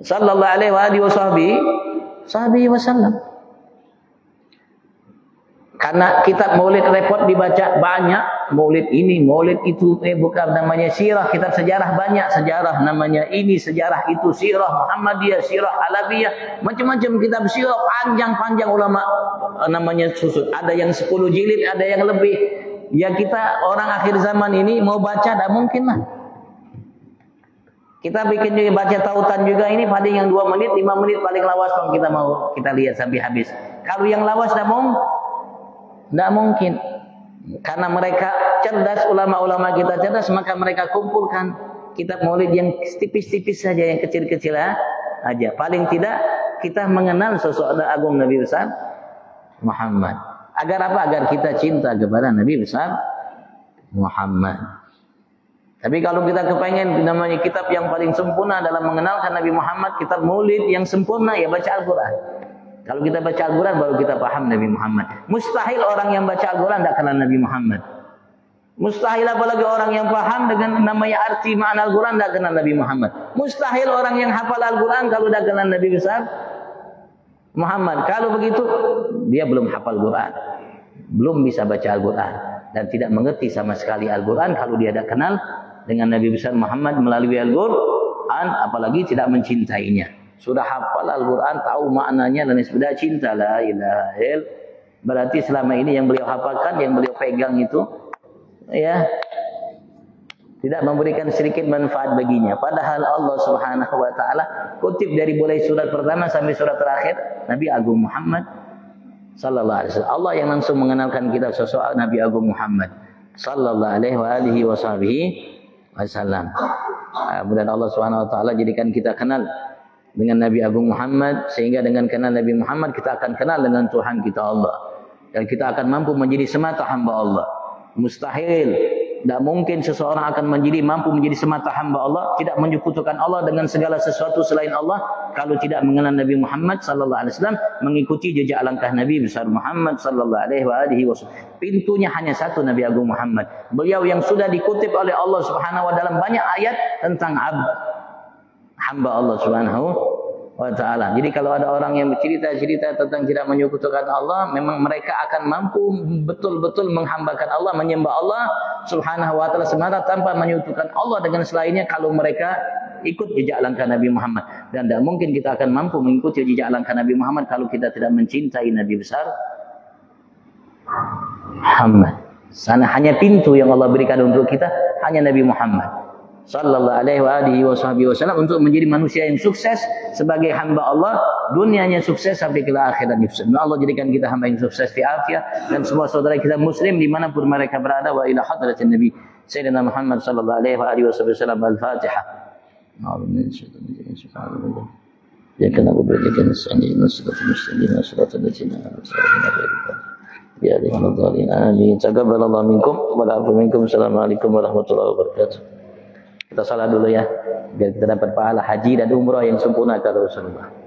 sallallahu alaihi wa alihi wasallam. Karena kitab maulid repot dibaca, banyak maulid ini, maulid itu, bukan namanya sirah, kitab sejarah banyak, sejarah namanya ini, sejarah itu, sirah Muhammadiyah, sirah Alawiyah, macam-macam kitab sirah panjang-panjang ulama namanya susut. Ada yang 10 jilid, ada yang lebih. Ya kita orang akhir zaman ini mau baca tidak mungkin lah. Kita bikin juga baca tautan juga ini paling yang 2 menit, 5 menit paling lawas kalau kita mau kita lihat sampai habis. Kalau yang lawas tidak mungkin. Karena mereka cerdas, ulama-ulama kita cerdas, maka mereka kumpulkan kitab maulid yang tipis-tipis saja, yang kecil-kecil aja. Paling tidak kita mengenal sosok agung Nabi besar Muhammad. Agar apa? Agar kita cinta kepada Nabi besar Muhammad. Tapi kalau kita kepengen namanya kitab yang paling sempurna dalam mengenalkan Nabi Muhammad, kitab maulid yang sempurna, ya baca Al-Quran. Kalau kita baca Al-Quran baru kita paham Nabi Muhammad. Mustahil orang yang baca Al-Quran tidak kenal Nabi Muhammad. Mustahil apalagi orang yang paham dengan namanya arti makna Al-Quran tidak kenal Nabi Muhammad. Mustahil orang yang hafal Al-Quran kalau tidak kenal Nabi besar Muhammad. Kalau begitu dia belum hafal Al-Quran, belum bisa baca Al-Quran, dan tidak mengerti sama sekali Al-Quran kalau dia tidak kenal dengan Nabi besar Muhammad melalui Al-Quran, apalagi tidak mencintainya. Sudah hafal Al-Quran, tahu maknanya dan sudah cinta, la ilaha illallah. Berarti selama ini yang beliau hafalkan, yang beliau pegang itu, ya, tidak memberikan sedikit manfaat baginya. Padahal Allah Subhanahu wa taala kutip dari mulai surat pertama sampai surat terakhir Nabi Agung Muhammad sallallahu alaihi wasallam. Allah yang langsung mengenalkan kita sosok Nabi Agung Muhammad sallallahu alaihi wasallam. Mudah-mudahan Allah Subhanahu wa taala jadikan kita kenal dengan Nabi Agung Muhammad, sehingga dengan kenal Nabi Muhammad kita akan kenal dengan Tuhan kita Allah, dan kita akan mampu menjadi semata hamba Allah. Mustahil, tidak mungkin seseorang akan mampu menjadi semata hamba Allah, tidak menyekutukan Allah dengan segala sesuatu selain Allah, kalau tidak mengenal Nabi Muhammad sallallahu alaihi wasallam, mengikuti jejak langkah Nabi besar Muhammad sallallahu alaihi wasallam. Pintunya hanya satu, Nabi Agung Muhammad. Beliau yang sudah dikutip oleh Allah Subhanahu wa taala dalam banyak ayat tentang hamba Allah Subhanahu wa taala. Jadi kalau ada orang yang bercerita-cerita tentang tidak menyekutukan Allah, memang mereka akan mampu betul-betul menghambakan Allah, menyembah Allah Subhanahu wa taala semata tanpa menyekutukan Allah dengan selainnya kalau mereka ikut jejak langkah Nabi Muhammad. Dan tidak mungkin kita akan mampu mengikuti jejak langkah Nabi Muhammad kalau kita tidak mencintai Nabi besar Muhammad. Sana hanya pintu yang Allah berikan untuk kita, hanya Nabi Muhammad sallallahu alaihi wasallam untuk menjadi manusia yang sukses sebagai hamba Allah, dunianya sukses sampai ke akhiratnya sukses. Allah jadikan kita hamba yang sukses fi afiyah, dan semua saudara kita muslim dimanapun mereka berada. Wa ila hadratin Nabi Sayyidina Muhammad sallallahu alaihi wasallam. Al-Fatihah. Ya kana bubadikan sani masratul muslimin masratul ladzina Ya liman dhalin. Amin. Taqabbalallahu minkum wa la'afu minkum. Assalamualaikum warahmatullahi wabarakatuh. Kita salat dulu ya, biar kita dapat pahala haji dan umrah yang sempurna kata Rasulullah.